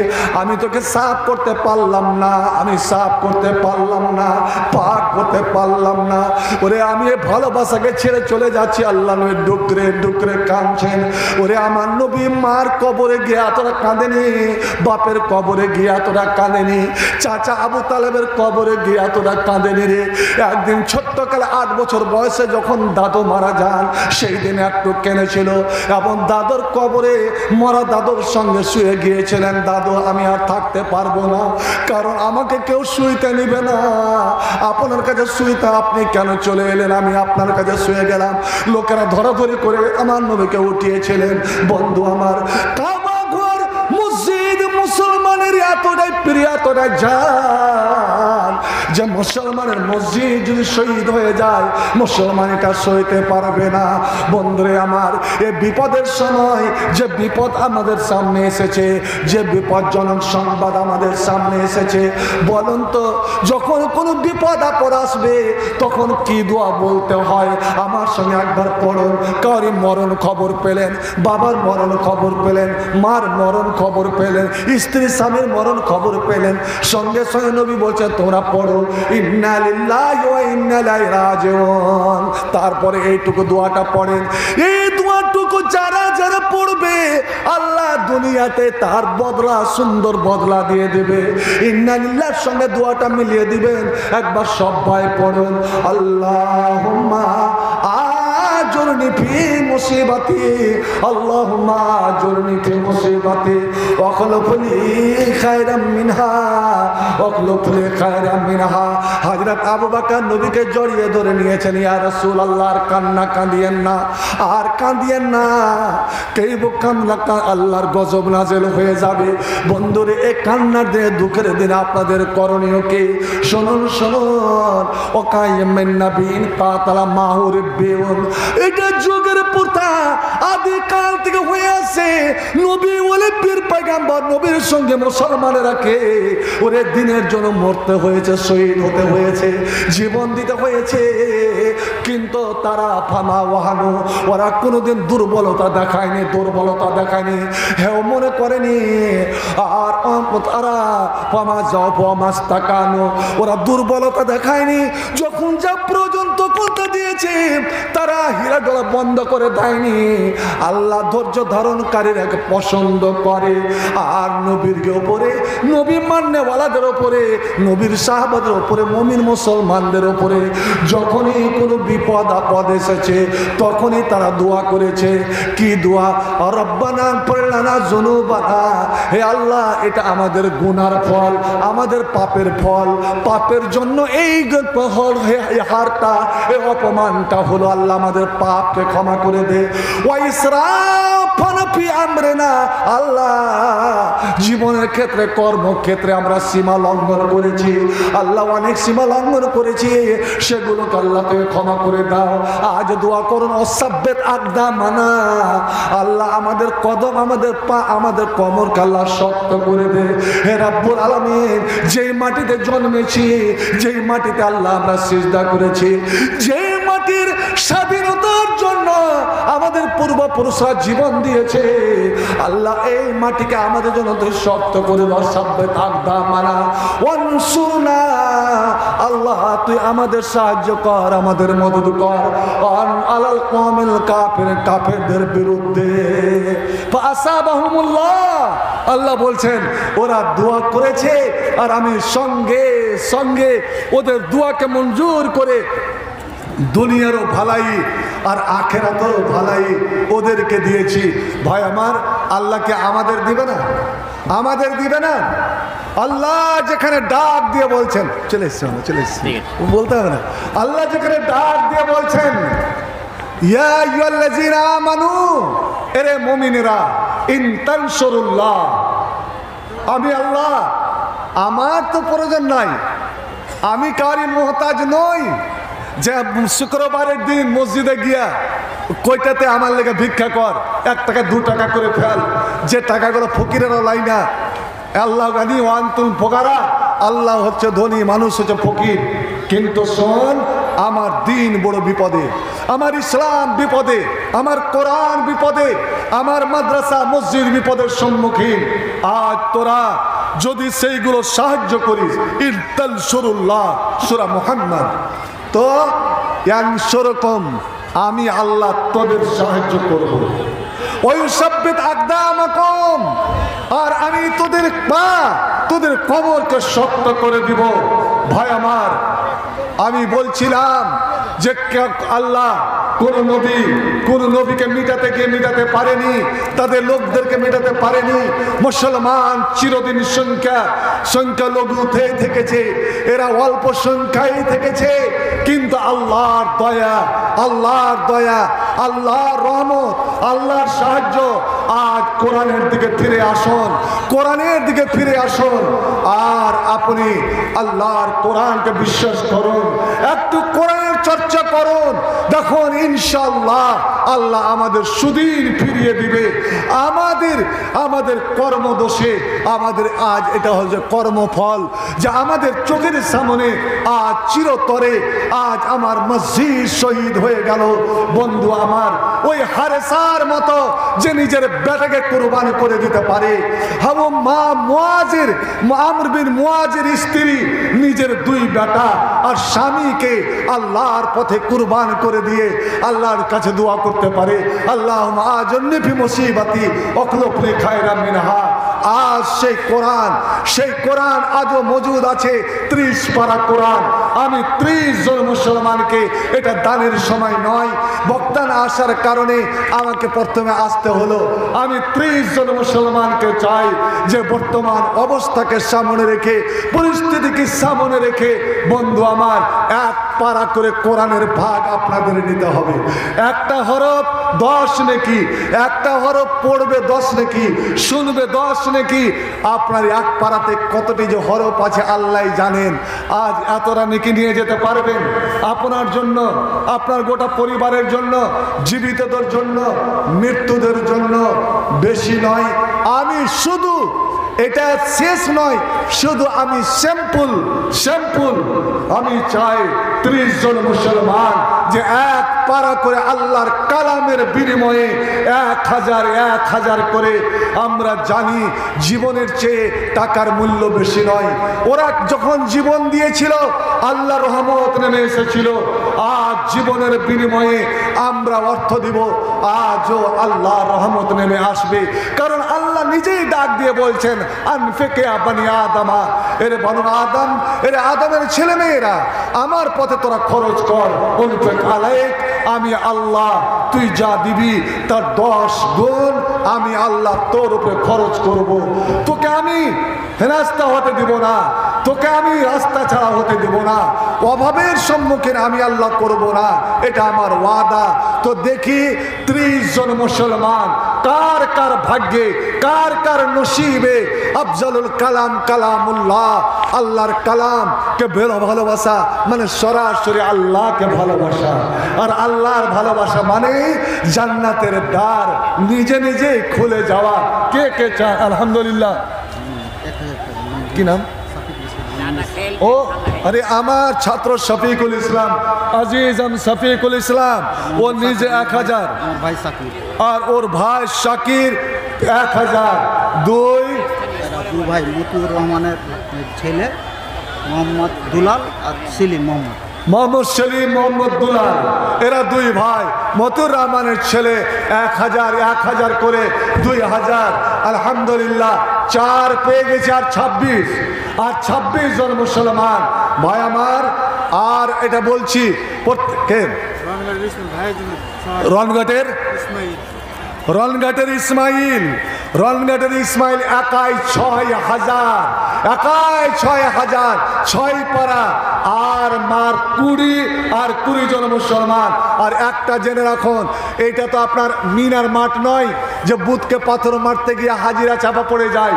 Speaker 1: আমি তোকে সাফ করতে পারলাম না, আমি সাফ করতে পারলাম না, পাক করতে পারলাম না। ওরে আমি ভালোবাসাকে ছেড়ে চলে যাচ্ছি, আল্লাহ নয় ডুকরে ডুকরে কাঁদছেন। ওরে আমার নবী মার কবরে গিয়ে তোরা কাঁদেনি, বাপের কবরে গিয়ে তোরা কাঁদেনি, চাচা আবু তালেবের কবরে গিয়ে তোরা কাঁদেনি রে। একদিন ছোট্টকালে 8 বছর বয়সে যখন দাদু মারা যান, সেই দিন একটু কেঁদেছিল এবং দাদুর কবরে মরা দাদুর সঙ্গে শুয়ে গিয়েছিলেন, দাদু আমি আর থাকতে পারবো না, কারণ আমাকে কেউ শুইতে নিবে না, আপনার কাছে শুইতে আপনি কেন চলে এলেন, আমি আপনার কাছে শুয়ে গেলাম। লোকেরা ধরাধরি করে আমার নবীকে উঠিয়েছিলেন। বন্ধু আমার, কাবা ঘর মসজিদ মুসলমানের এতটাই প্রিয়, এতটাই জান যে মুসলমানের মসজিদ যদি শহীদ হয়ে যায় মুসলমান এটা সইতে পারবে না। বন্ধুরে আমার, এই বিপদের সময় যে বিপদ আমাদের সামনে এসেছে, যে বিপজ্জনক সংবাদ আমাদের সামনে এসেছে, বলুন তো যখন কোনো বিপদ আপদ আসবে তখন কি দোয়া বলতে হয়? আমার সঙ্গে একবার পড়ুন। কারি মরণ খবর পেলেন, বাবার মরণ খবর পেলেন, মার মরণ খবর পেলেন, স্ত্রী স্বামীর মরণ খবর পেলেন, সঙ্গে সঙ্গে নবী বলছেন তোমরা পড়ো ইন্না লিল্লাহি ওয়া ইন্না ইলাইহি রাজিউন। তারপরে এইটুকু দোয়াটা পড়েন। এই দোয়াটুকু যারা যারা পড়বে আল্লাহ দুনিয়াতে তার বদলা, সুন্দর বদলা দিয়ে দেবে। ইন্না লিল্লাহর সঙ্গে দোয়াটা মিলিয়ে দিবেন। একবার সবাই পড়ুন, আল্লাহুম্মা আজরনি ফি মুসিবাতি, আল্লাহুম্মা আজরনি ফি মুসিবাতি ওয়াখলুফ লি খায়রাম মিনহা, ওয়াখলুফ লি খায়রাম মিনহা। হযরত আবু বকর নবীকে জড়িয়ে ধরে নিয়েছেন, ইয়া রাসূলুল্লাহ আর কান্না কাঁদিয়েন না, আর কাঁদিয়েন না, কেই কান্না আল্লাহর গজব নাযিল হয়ে যাবে। বন্ধুরে এই কান্নার দিনে, দুঃখের দিনে আপনাদের করণীয় কি? শুনুন শুনুন, ওকাইমিন নবীন কাতালা মাহুর বিউন, এটা যুগের প্রথা আদি কাল থেকে হয়ে আসে। নবী বলে পীর পয়গম্বর, নবীর সঙ্গে মুসলমানেরা কে ওরে দিনের জন্য মরতে হয়েছে, শহীদ হতে হয়েছে, জীবন দিতে হয়েছে, কিন্তু তারা ফামা ওয়াহানু, ওরা কোনোদিন দুর্বলতা দেখায়নি, দুর্বলতা দেখায়নি, হেও মনে করেনি। আর তারা ফামা যাও ফামাস্তাকানু, ওরা দুর্বলতা দেখায়নি। যখন যা প্রয়োজন তখন তা দিয়েছে, তারা হীরা গলা বন্ধ করে দেয়নি। আল্লাহ ধৈর্য ধারণকারীরাকে পছন্দ করে। আর নবীর উপরে, নবী মান্যওয়ালাদের উপরে, নবীর সাহাবাদের উপরে, মুমিন মুসলমানদের উপরে যখনই কোনো বিপদ আপদ এসেছে তখনই তারা দোয়া করেছে। কি দোয়া? রব্বানা ইগফির লানা যুনুবানা, হে আল্লাহ এটা আমাদের গুনার ফল, আমাদের পাপের ফল, পাপের জন্য এই হারটা, এই অপমানটা হলো, আল্লাহ আমাদের পাপকে ক্ষমা করে দে। ওয়া ইসরাফানা ফি আমরিনা, আল্লাহ জীবনের ক্ষেত্রে, কর্মক্ষেত্রে আমরা সীমা লঙ্ঘন করেছি, আল্লাহ অনেক সীমা লঙ্ঘন করেছি, সেগুলোকে আল্লাহ তুমি ক্ষমা করে দাও। আজ দোয়া করুন, অসাব্বেত আকদামানা, আল্লাহ আমাদের কদম, আমাদের পা, আমাদের কোমরকে আল্লাহ শক্ত করে দে। হে রাব্বুল আলামিন, যেই মাটিতে জন্মেছি, যেই মাটিতে আল্লাহ আমরা সিজদা করেছি, যেই মাটির স্বাধীনতার জন্য আমাদের পূর্বপুরুষরা জীবন দিয়েছে, আল্লাহ এই মাটিকে আমাদের জন্য তুই শক্ত করে দাও। সাব্বিত আকদামানা ওয়ানসুরনা, আল্লাহ তুই আমাদের সাহায্য কর, আমাদের মদদ কর, আলাল কওমিল কাফির, কাফেরদের বিরুদ্ধে। ফাসাবাহুমুল্লাহ, আল্লাহ বলছেন ওরা দোয়া করেছে আর আমি সঙ্গে সঙ্গে ওদের দোয়াকে মঞ্জুর করে দুনিয়ারও ভালাই আর আখেরাতেরও ভালাই ওদেরকে দিয়েছি। ভাই আমার, আল্লাহকে আমাদের দিবে না? আমাদের দিবে না? আল্লাহ যেখানে ডাক দিয়ে বলছেন, চলে এসছে, চলে এসছে, বলতে হবে না। আল্লাহ যেখানে ডাক দিয়ে বলছেন, ইয়া আইয়ুহাল্লাযীনা আমানু, এরে মুমিনেরা, ইন তানসুরুল্লাহ, আমি আল্লাহ, আমার তো প্রয়োজন নাই, আমি কারি মুহতাজ নই যে শুক্রবারের দিন মসজিদে গিয়া কয়টাতে আমার লেগে ভিক্ষা কর, 1 টাকা 2 টাকা করে ফেল, যে টাকাগুলো ফকিরেরও লাই না। আল্লাহ গানি ওয়ান্তুল ফোকারা, আল্লাহ হচ্ছে ধনী, মানুষ হচ্ছে ফকির। কিন্তু শোন, আমার দিন বড় বিপদে, আমার ইসলাম বিপদে, আমার কোরআন বিপদে, আমার মাদ্রাসা মসজিদ বিপদের সম্মুখীন। আজ তোরা যদি সেইগুলো সাহায্য করিস, ইনতানসুরুল্লাহ সূরা মুহাম্মদ, তো ইয়ানসুরকুম, আমি আল্লাহ তোদের সাহায্য করব। ওয়ুসাব্বিত আকদামাকুম, আর আমি তোদের পা, তোদের কবরকে শক্ত করে দিব। ভাই আমার, আমি বলছিলাম যে আল্লাহ কোন নবীকে মিটাতে পারেনি, তাদের লোকদেরকে মেটাতে পারেনি। মুসলমান চিরদিন সংখ্যালঘু থেকেছে, এরা অল্প সংখ্যায় থেকেছে, কিন্তু আল্লাহর দয়া, আল্লাহর দয়া, আল্লাহর রহমত, আল্লাহর সাহায্য। আজ কোরআনের দিকে ফিরে আসুন, কোরআনের দিকে ফিরে আসুন, আর আপনি আল্লাহর কোরআনকে বিশ্বাস করুন, একটু কোরআনের চর্চা করুন। দেখুন ইনশাআল্লাহ আল্লাহ আমাদের সুদিন ফিরিয়ে দিবে। আমাদের কর্মদোষে, আমাদের আজ এটা হচ্ছে কর্মফল, যে আমাদের চোখের সামনে আজ চিরতরে আজ আমার মসজিদ শহীদ হয়ে গেল। বন্ধু আমার, ওই হারেসার মতো যে নিজের বেটাকে কুরবান করে দিতে পারে, আমর বিন মুয়াজের স্ত্রী নিজের দুই বেটা আর স্বামীকে আল্লাহর পথে কুরবান করে দিয়ে আল্লাহর কাছে দোয়া করতে পারে, আল্লাহুম্মা আজরনি ফি মুসিবাতি ওয়াখলুফনি খায়রাম মিনহা। আজ সেই কোরআন আজও মজুদ আছে, 30 পারা কোরআন। আমি 30 জন মুসলমানকে, এটা দানের সময় নয়, বক্তা না আসার কারণে আমাকে প্রথমে আসতে হলো। আমি 30 জন মুসলমানকে চাই যে বর্তমান অবস্থাকে সামনে রেখে, পরিস্থিতিকে সামনে রেখে, বন্ধু আমার, 1 পারা করে কোরআনের ভাগ আপনাদের নিতে হবে। একটা হরফ 10 নেকি, একটা হরফ পড়বে 10 নেকি, শুনবে 10 নেকি। আপনার 1 পারাতে কতটি যে হরফ আছে আল্লাহ জানেন। আজ এতটা নেকি নিয়ে যেতে পারবেন আপনার জন্য, আপনার গোটা পরিবারের জন্য, জীবিতদের জন্য, মৃত্যুদের জন্য। বেশি নয়, আমি শুধু, এটা শেষ নয়, শুধু আমি স্যাম্পল আমি চাই 30 জন মুসলমান যে 1 পারা করে আল্লাহর কালামের বিনিময়ে 1000 করে। আমরা জানি জীবনের চেয়ে টাকার মূল্য বেশি নয়। ওরা যখন জীবন দিয়েছিল আল্লাহর রহমত নেমে এসেছিল। আজ জীবনের বিনিময়ে আমরা অর্থ দিব, আজও আল্লাহর রহমত নেমে আসবে। কারণ আল্লাহ নিজেই ডাক দিয়ে বলছেন, আনফিকে বানি আদমা, এর বানু আদম, এর আদমের ছেলে মেয়েরা, আমার পথে তোরা খরচ কর। উনফিক আলাইক, আমি আল্লাহ, তুই যা দিবি তার 10 গুণ আমি আল্লাহ তোর উপরে খরচ করব। তোকে আমি হেনাস্তা হতে দিব না, তোকে আমি রাস্তা ছাড়া হতে দেব না, অভাবের সম্মুখীন আমি আল্লাহ করব না, এটা আমার ওয়াদা। তো দেখি 30 জন মুসলমান কার কার ভাগ্যে, কার কার নসিবে আফজালুল কালাম কালামুল্লাহ, আল্লাহর কালামকে ভালোবাসা মানে সরাসরি আল্লাহকে ভালোবাসা। আর আল্লাহর ভালোবাসা মানে জান্নাতের দ্বার নিজে নিজেই খুলে যাওয়া। কে কে চায়? আলহামদুলিল্লাহ। কি নাম? ও আরে আমার ছাত্র শফিকুল ইসলাম, আজিজম শফিকুল ইসলাম, ও নিজে 1000, আর ওর ভাই শাকির 1000। দুই
Speaker 3: ভাই মতিউর রহমানের ছেলে মোহাম্মদ দুলাল আর সেলিম
Speaker 1: মোহাম্মদ সেলিম, মোহাম্মদ দুলাল, এরা 2 ভাই। মতিউর রহমানের ছেলে 1000 করে 2000। আলহামদুলিল্লাহ 4 পেয়ে গেছে, আর 26 জন মুসলমান ভাই আমার। আর এটা বলছি রনঘাটের ইসমাইল একাই 6000, 6 পারা, আর মার 20 জন মুসলমান। আর একটা জেনে রাখুন, এটা তো আপনার মিনার মাঠ নয়, যে বুথকে পাথর মারতে গিয়ে হাজিরা চাপা পড়ে যায়,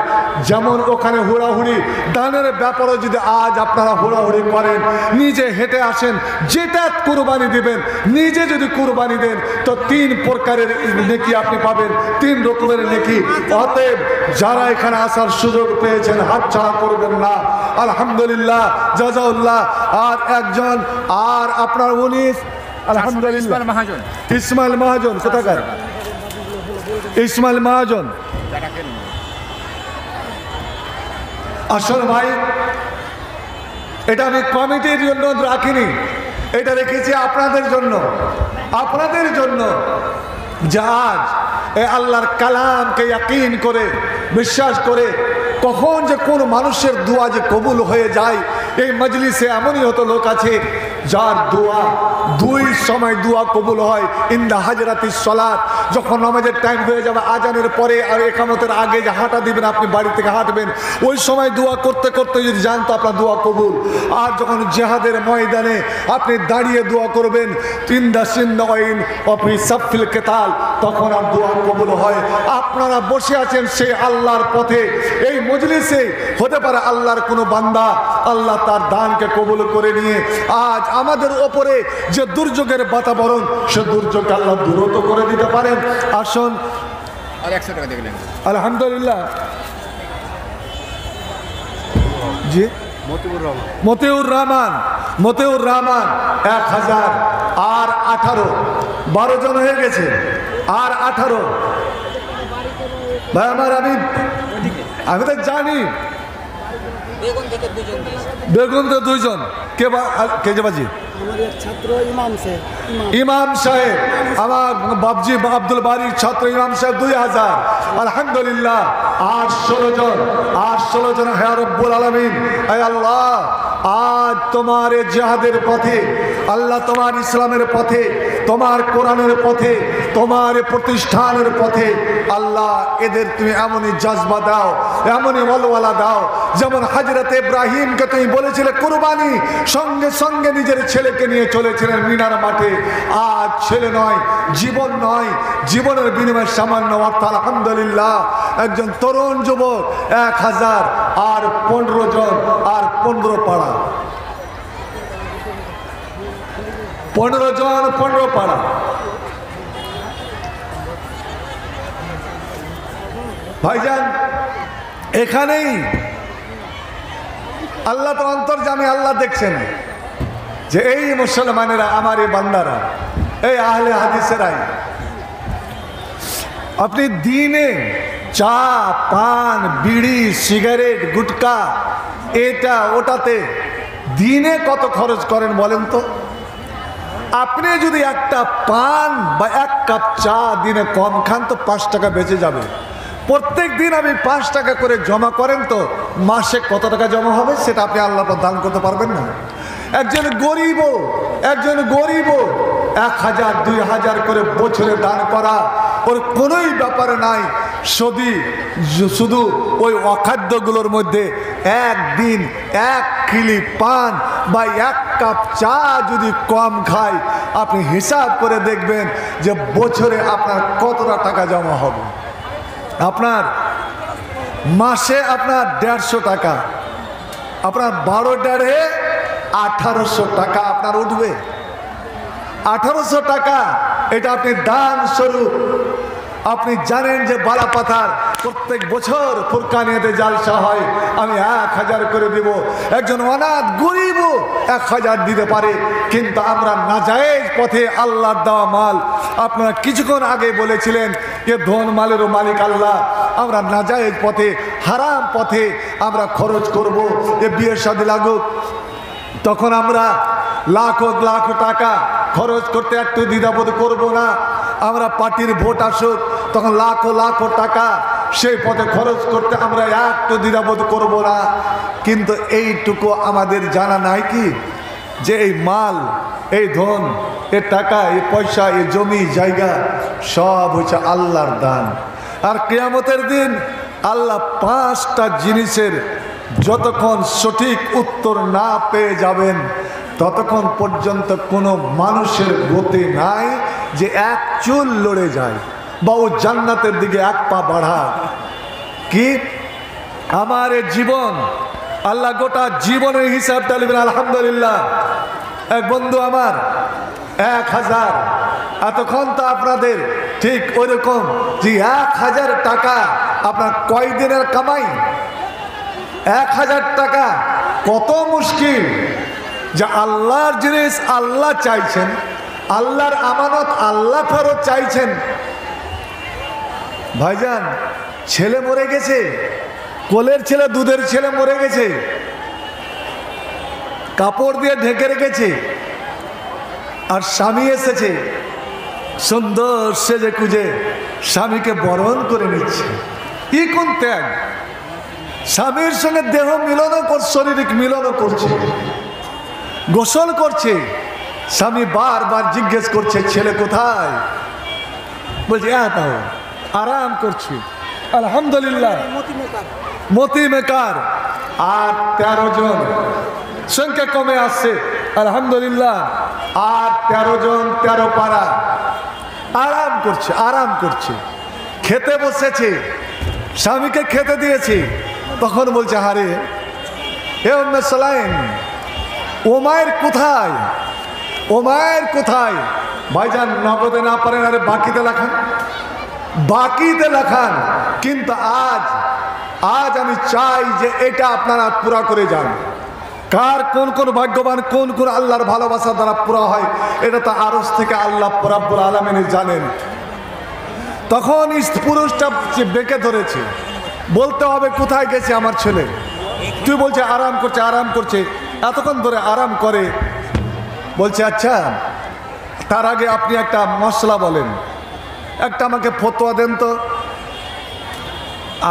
Speaker 1: যেমন ওখানে হুড়াহুড়ি দানের ব্যাপারে যদি আজ আপনারা হুড়াহুড়ি করেন, নিজে হেঁটে আসেন, যেটা কুরবানি দিবেন নিজে যদি কুরবানি দেন তো 3 প্রকারের নেকি আপনি পাবেন, 3 রকমের নেকি। অতএব যারা এখানে আসার সুযোগ পেয়েছেন হাতছাড়া করবেন না। আলহামদুলিল্লাহ, জাযাউল্লাহ। আর একজন আর আপনার 19 আলহামদুলিল্লাহ ইসমাইল মহাজন, কোথাকার ইসমাইল মহাজন? আসল ভাই, এটা আমি কমিটির জন্য রাখিনি, এটা রেখেছি আপনাদের জন্য, আপনাদের জন্য। যে আজ এই আল্লাহর কালামকে ইয়াকিন করে বিশ্বাস করে কখন যে কোন মানুষের দোয়া যে কবুল হয়ে যায়। এই মজলিসে এমনই হতো লোক আছে যার দোয়া 2 সময় দোয়া কবুল হয়। ইন্দা হাজরাতিস সালাত, যখন নামাজের টাইম হয়ে যাবে আজানের পরে আর ইকামতের আগে যে হাঁটা দিবেন, আপনি বাড়ি থেকে হাঁটবেন, ওই সময় দোয়া করতে করতে যদি জানতো আপনার দোয়া কবুল। আর যখন জিহাদের ময়দানে আপনি দাঁড়িয়ে দোয়া করবেন, তিন্দা সিন্দাইন অফি সাফিল কেতাল, তখন আর দোয়া কবুল হয়। আপনারা বসে আছেন সেই আল্লাহর পথে, এই মজলিসে হতে পারে আল্লাহর কোনো বান্দা আল্লাহ তার দানকে কবুল করে নিয়ে আজ আমাদের ওপরে যে দুর্যোগের বাতাবরণ, সে দুর্যোগ আল্লাহ দূরত করে দিতে পারেন। আসুন,
Speaker 4: আর 100 টাকা দেখলেন
Speaker 1: আলহামদুলিল্লাহ। জি, মতিউর রহমান 1000 আর 18, 12 জন হয়ে গেছে, আর 18 ভাই আমার। আমি তো জানি বেগুন তো 2 জন। কে যে বাজি ইমাম সাহেব, আমার বাবজি আব্দুল বাড়ির ছাত্র ইমাম সাহেব 2000। আলহামদুলিল্লাহ, আর 16 জন। হে রব্বুল আলামিন, হে আল্লাহ, আজ তোমার জিহাদের পথে, আল্লাহ তোমার ইসলামের পথে, তোমার কোরআনের পথে, তোমার প্রতিষ্ঠানের পথে আল্লাহ এদের তুমি এমনই জজবা দাও, এমনই ওয়ালওয়ালা দাও, যেমন হযরত ইব্রাহিমকে তুমি বলেছিলে কুরবানি, সঙ্গে সঙ্গে নিজের ছেলেকে নিয়ে চলেছিলেন মিনার মাঠে। আজ ছেলে নয়, জীবন নয়, জীবনের বিনিময়ে সামান্য অর্থ। আলহামদুলিল্লাহ, একজন তরুণ যুবক 1000 আর 15 জন আর 15 পাড়া, 15 জন 15 পাড়া। ভাইজান, এখানেই আল্লাহ তো অন্তর্যামী, আল্লাহ দেখছেন যে এই মুসলমানেরা, আমার এই বান্দারা, এই আহলে হাদিসেরাই আপনি দিনে চা, পান, বিড়ি, সিগারেট, গুটকা, এটা ওটাতে দিনে কত খরচ করেন বলেন তো? আপনি যদি একটা পান বা 1 কাপ চা দিনে কম খান তো 5 টাকা বেঁচে যাবে। প্রত্যেক দিন আপনি 5 টাকা করে জমা করেন তো মাসে কত টাকা জমা হবে সেটা আপনি আল্লাহর পথে দান করতে পারবেন না। একজন গরিব 1000 2000 করে বছরে দান করা ওর কোনোই ব্যাপার নাই। শুধু ওই অখাদ্যগুলোর মধ্যে একদিন 1 কিলি পান বা 1 কাপ চা যদি কম খায়, আপনি হিসাব করে দেখবেন যে বছরে আপনার কতটা টাকা জমা হবে। আপনার মাসে আপনার 150 টাকা, আপনার 12 টারে 1800 টাকা আপনার উঠবে। 1800 টাকা এটা আপনি দান স্বরূপ। আপনি জানেন যে বালাপাথার প্রত্যেক বছর ফুরকানিয়াতে জালসা হয়, আমি 1000 করে দেব। একজন অনাথ গরিব 1000 দিতে পারে, কিন্তু আমরা নাজায়েজ পথে আল্লাহর দেওয়া মাল, আপনারা কিছুক্ষণ আগে বলেছিলেন যে ধন মালেরও মালিক আল্লাহ, আমরা নাজায়েজ পথে, হারাম পথে আমরা খরচ করব। যে বিয়ের শাদী লাগুক, তখন আমরা লাখ লাখ টাকা খরচ করতে একটু দ্বিধাবোধ করব না। আমরা পার্টির ভোট আসুক, তখন লাখ লাখ টাকা সেই পথে খরচ করতে আমরা একটু দ্বিধাবোধ করব না। কিন্তু এইটুকু আমাদের জানা নাই কি যে এই মাল, এই ধন, এই টাকা, এই পয়সা, এই জমি জায়গা সব হচ্ছে আল্লাহর দান। আর কিয়ামতের দিন আল্লাহ 5টা জিনিসের যতক্ষণ সঠিক উত্তর না পেয়ে যাবেন ততক্ষণ পর্যন্ত কোনো মানুষের গতি নাই যে 1 চুল লড়ে যায়। বা ও জান্নাতের দিকে এক পা বাড়া। কি আমার এই জীবন, আল্লাহ গোটা জীবনের হিসাবটা নেবেন। আলহামদুলিল্লাহ, এক বন্ধু আমার 1000, এতক্ষণ তো আপনাদের ঠিক ওইরকম যে 1000 টাকা আপনার কয় দিনের কামাই? 1000 টাকা কত মুশকিল। যে আল্লাহর জিনিস আল্লাহ চাইছেন, আল্লাহর আমানত আল্লাহ ফেরত চাইছেন। ভাইজান, ছেলে মরে গেছে, কোলের ছেলে, দুধের ছেলে মরে গেছে, কাপড় দিয়ে ঢেকে রেখেছে, আর স্বামী এসেছে সুন্দর সেজে কুজে স্বামীকে বরণ করে নিচ্ছে। কি কোন ত্যাগ! স্বামীর সঙ্গে দেহ মিলনও করছে, শারীরিক মিলনও করছে, গোসল করছে। স্বামী বারবার জিজ্ঞেস করছে ছেলে কোথায়? বলছে তাও আরাম করছি। আলহামদুলিল্লাহ, মতি মেকার আর 13 জন, সংখ্যা কমে আসছে। আলহামদুলিল্লাহ, আর 13 জন, 13 পাড়া আরাম করছে, আরাম করছে। খেতে বসেছে, স্বামীকে খেতে দিয়েছে। তখন বলছে হারে হে উম্মে সালাইম, ও মায়ের কোথায়? ও মায়ের কোথায়? ভাইজান, নগদে না পারেন, আরে বাকিতে লেখান, বাকিতে লেখান। কিন্তু আজ আমি চাই যে এটা আপনারা পুরা করে যান। কার কোন কোন ভাগ্যবান, কোন কোন আল্লাহর ভালোবাসা দ্বারা পুরা হয়, এটা তো আরশ থেকে আল্লাহ রাব্বুল আলামিন জানেন। তখন পুরুষটা বেঁকে ধরেছে, বলতে হবে কোথায় গেছে আমার ছেলে? তুই বলছে আরাম করছে, আরাম করছে, এতক্ষণ ধরে আরাম করে। বলছে আচ্ছা, তার আগে আপনি একটা মশলা বলেন, একটা আমাকে ফতোয়া দেন তো।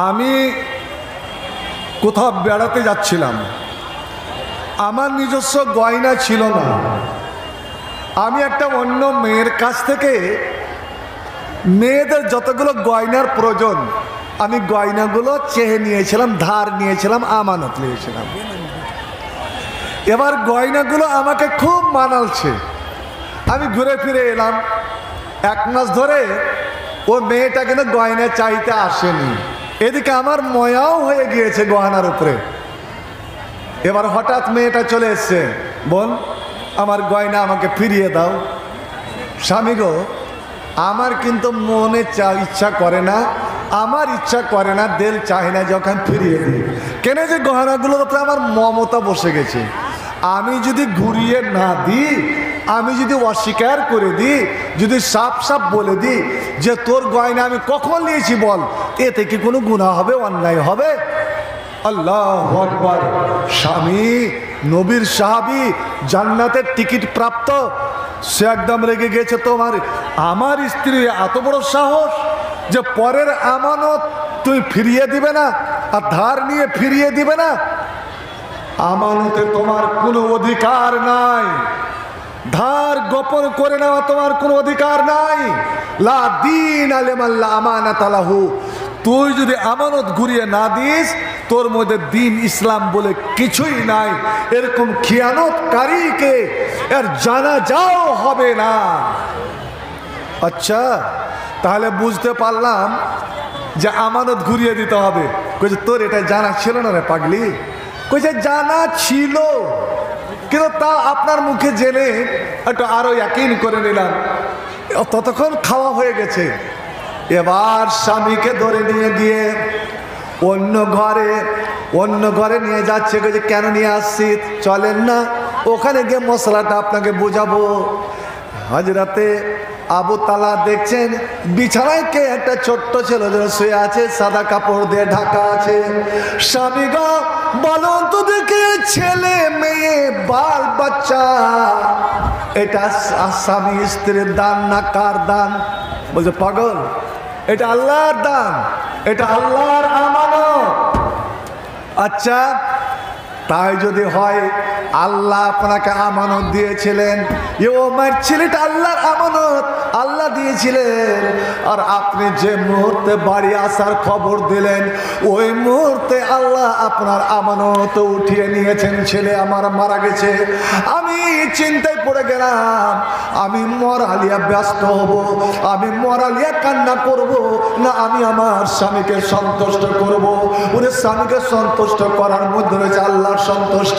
Speaker 1: আমি কোথাও বেড়াতে যাচ্ছিলাম, আমার নিজস্ব গয়না ছিল না। আমি একটা অন্য মেয়ের কাছ থেকে মেয়েদের যতগুলো গয়নার প্রয়োজন, আমি গয়নাগুলো চেয়ে নিয়েছিলাম, ধার নিয়েছিলাম, আমানত নিয়েছিলাম। এবার গয়নাগুলো আমাকে খুব মানালছে। আমি ঘুরে ফিরে এলাম। 1 মাস ধরে ও মেয়েটা কিন্তু গয়না চাইতে আসেনি। এদিকে আমার ময়াও হয়ে গিয়েছে গয়নার উপরে। এবার হঠাৎ মেয়েটা চলে এসছে, বোন আমার গয়না আমাকে ফিরিয়ে দাও। স্বামী গো, আমার কিন্তু মনে ইচ্ছা করে না, আমার ইচ্ছা করে না, দিল চায় না যখন ফিরিয়ে দিই। কেন যে গহনাগুলোর উপরে আমার মমতা বসে গেছে। আমি যদি ঘুরিয়ে না দিই, আমি যদি অস্বীকার করে দিই, যদি সাপ সাপ বলে দিই যে তোর গয়না আমি কখন নিয়েছি বল, এতে কি কোনো গুনাহ হবে, অন্যায় হবে? আল্লাহু আকবার। স্বামী নবীর সাহাবী, জান্নাতের টিকিট প্রাপ্ত, সে একদম রেগে গেছে। তোমার আমার স্ত্রী এত বড় সাহস যে পরের আমানত তুই ফিরিয়ে দিবে না, আর ধার নিয়ে ফিরিয়ে দিবে না? আমানতে তোমার কোনো অধিকার নাই, ধার গোপন করে নেওয়া তোমার কোনো অধিকার নাই। লা দীন আলিমাল্লা আমানাত লাহু। তুই যদি আমানত ঘুরিয়ে না দিস, তোর মধ্যে দিন ইসলাম বলে কিছুই নাই। এরকম খিয়ানতকারীকে এর জানাজাও হবে না। আচ্ছা, তাহলে বুঝতে পারলাম যে আমানত ঘুরিয়ে দিতে হবে। কইছে তোর এটা জানা ছিল না রে পাগলি? কইছে জানা ছিল, কিন্তু তা আপনার মুখে জেনে একটু আরো ইয়াকিন করে নিলাম। ততক্ষণ খাওয়া হয়ে গেছে। এবার স্বামীকে ধরে নিয়ে গিয়ে অন্য ঘরে নিয়ে যাচ্ছে। যে কেন নিয়ে আসছি, চলেন না ওখানে গিয়ে মশলাটা আপনাকে বোঝাবো। হযরতে আবু তালা দেখছেন বিছানায় কে একটা ছোট্ট ছেলে শুয়ে আছে, সাদা কাপড় দিয়ে ঢাকা আছে। স্বামী গো বলুন তো দেখে, ছেলে মেয়ে বাল বাচ্চা, এটা স্বামী স্ত্রীর দান না কার দান? বলছে পাগল, এটা আল্লাহর দান, এটা আল্লাহর আমানত। আচ্ছা তাই যদি হয় আল্লাহ আপনাকে আমানত দিয়েছিলেন, এ ওমর ছেলেটা আল্লাহর আমানত আল্লাহ দিয়েছিলেন। আর আপনি যে মুহূর্তে বাড়ি আসার খবর দিলেন ওই মুহূর্তে আল্লাহ আপনার আমানত উঠিয়ে নিয়েছেন। ছেলে আমার মারা গেছে, আমি চিন্তায় পড়ে গেলাম, আমি মরালিয়া ব্যস্ত হব, আমি মরালিয়া কান্না করব না আমি আমার স্বামীকে সন্তুষ্ট করব। ওরে স্বামীকে সন্তুষ্ট করার মধ্যে রয়েছে আল্লাহর সন্তুষ্ট।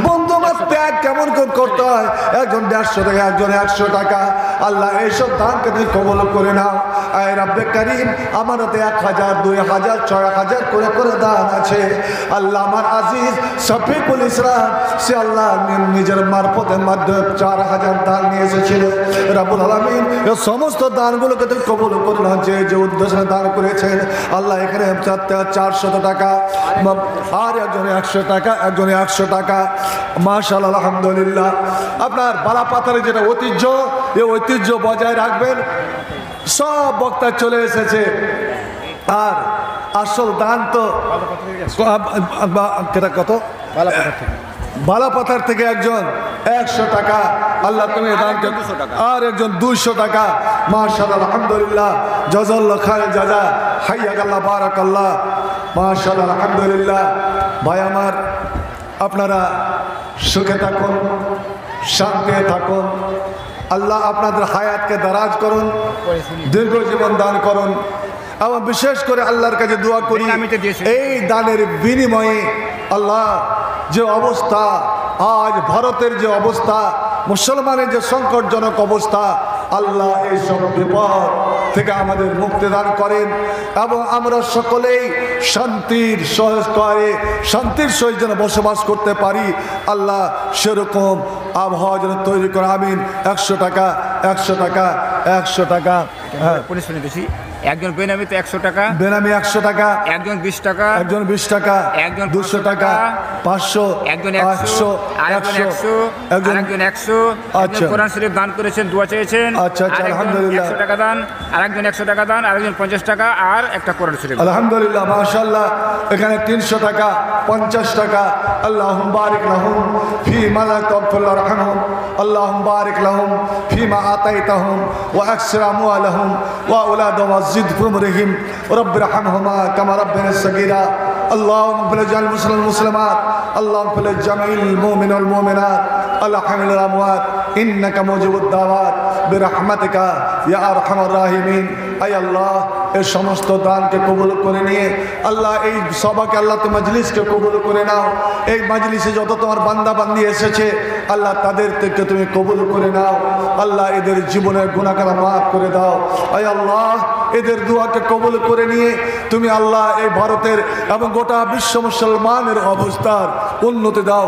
Speaker 1: বন্ধু আমার ত্যাগ কেমন করতে হয়, একজন 150 টাকা, একজন 100 টাকা। আল্লাহ এইসব দানকে তুমি কবল করে নাও। আয় রব্বে কারীম, আমার হাতে 1000, 2000, 6000 করে করে দান আছে। আল্লাহ আমার আজিজ শফিকুল ইসলাম সে আল্লাহ নিজের মারফতের মাধ্যমে 4000 দান নিয়ে এসেছিল। রব্বুল আলামিন এই সমস্ত দানগুলোকে তুমি কবল করে নাও। যে যে উদ্দেশ্যে দান করেছেন আল্লাহ, এখানে 400 টাকা, আর একজন 100 টাকা, একজন 100 টাকা। মাশাআল্লাহ, আলহামদুলিল্লাহ। আপনার বালাপাতারের যেটা ঐতিহ্য, এই ঐতিহ্য বজায় রাখবেন। সব বক্তা চলে এসেছে, আর আসল দান তো কত, বালাপাতার থেকে একজন 100 টাকা। আল্লাহ তুমি দানকে, আর একজন 200 টাকা। মাশাআল্লাহ, আলহামদুলিল্লাহ, জাযাল্লাহু খায়রাল জাযা, হাইয়াকাল্লাহ, বারাকাল্লাহ। মাশাআল্লাহ, আলহামদুলিল্লাহ। ভাই আমার, আপনারা সুখে থাকুন, শান্তিতে থাকুন। আল্লাহ আপনাদের হায়াতকে দারাজ করুন, দীর্ঘ জীবন দান করুন। এবং বিশেষ করে আল্লাহর কাছে দোয়া করি এই দানের বিনিময়ে আল্লাহ যে অবস্থা, আজ ভারতের যে অবস্থা, মুসলমানের যে সংকটজনক অবস্থা, আল্লাহ এইসব বিপদ থেকে আমাদের মুক্তি দান করেন এবং আমরা সকলেই শান্তির সহিত যেন বসবাস করতে পারি। আল্লাহ সেরকম আবহাওয়া যেন তৈরি করে। আমিন। 100 টাকা, 100 টাকা, 100 টাকা।
Speaker 4: একজন বেনামিতে 100 টাকা,
Speaker 1: বেনামি 100 টাকা,
Speaker 4: একজন 20 টাকা,
Speaker 1: একজন 20 টাকা,
Speaker 4: একজন
Speaker 1: 200 টাকা, 500,
Speaker 4: একজন 100, আরেকজন 100, আরেকজন 100।
Speaker 1: আচ্ছা,
Speaker 4: কোরআন শরীফ দান করেছেন, দোয়া চেয়েছেন।
Speaker 1: আচ্ছা, আলহামদুলিল্লাহ।
Speaker 4: 100 টাকা দান, আরেকজন 100 টাকা দান, আরেকজন 50 টাকা, আর একটা কোরআন শরীফ।
Speaker 1: আলহামদুলিল্লাহ, মাশাআল্লাহ। এখানে 300 টাকা, 50 টাকা। আল্লাহুম্মা বারিক লাহুম ফীমা তাগফির লারহামহুম, আল্লাহুম্মা বারিক লাহুম ফীমা আতাইতাহুম ওয়া আকসির আমওয়ালাহুম ওয়া আওলাদাহুম ওয়াজিদ ফি উমরিহিম রাব্বিরহামহুমা কামা রাব্বায়ানি সগীরা। اللهم اغفر لجميع المسلمين والمسلمات، اللهم اغفر لجميع المؤمنين والمؤمنات الأحياء والأموات إنك مجيب الدعوات برحمتك يا أرحم الراحمين। আয় আল্লাহ, এই সমস্ত দানকে কবুল করে নিয়ে আল্লাহ এই সবাকে, আল্লাহ তো মজলিসকে কবুল করে নাও। এই মজলিসে যত তোমার বান্দা বান্দি এসেছে আল্লাহ, তাদের থেকে তুমি কবুল করে নাও। আল্লাহ এদের জীবনের গুনাহগার মাফ করে দাও। আয় আল্লাহ, এদের দোয়াকে কবুল করে নিয়ে তুমি আল্লাহ এই ভারতের এবং গোটা বিশ্ব মুসলমানের অবস্থার উন্নতি দাও।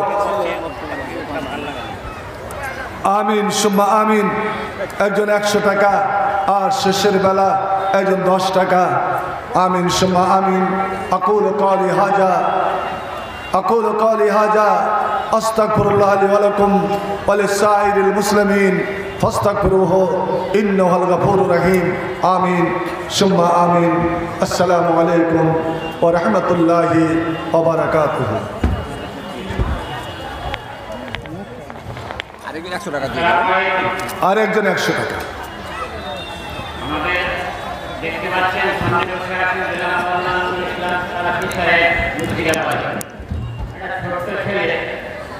Speaker 1: আমিন সুম্মা আমিন। একজন 100 টাকা, আর শেষের বেলা একজন 10 টাকা। আমিন সুম্মা আমিন। আকুলু কওলি হাযা আস্তাগফিরুল্লাহ লি ওয়া লাকুম ওয়া লিসাইরিল মুসলিমিন ফাস্তাগফিরুহু ইন্নাহুল গফুরুর রহিম। আমিন সুম্মা আমিন। আসসালামু আলাইকুম ওয়া রাহমাতুল্লাহি ওয়া বারাকাতুহু।
Speaker 4: আরেকজন 100 টাকা দিয়ে,
Speaker 1: আরেকজন 100 টাকা।
Speaker 2: আমাদের দেখতে পাচ্ছেন সামনে বসে আছেন জেলা আল্লাহুল ইসলাম সালাফি সাহেব মুর্শিদাবাদ। একটা ছোট্ট ছেলে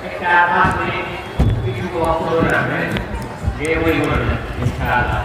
Speaker 2: একটা 5 মিনিট কিছু বক্তব্য রাখবেন, যে ওই বলবেন ইনশাআল্লাহ।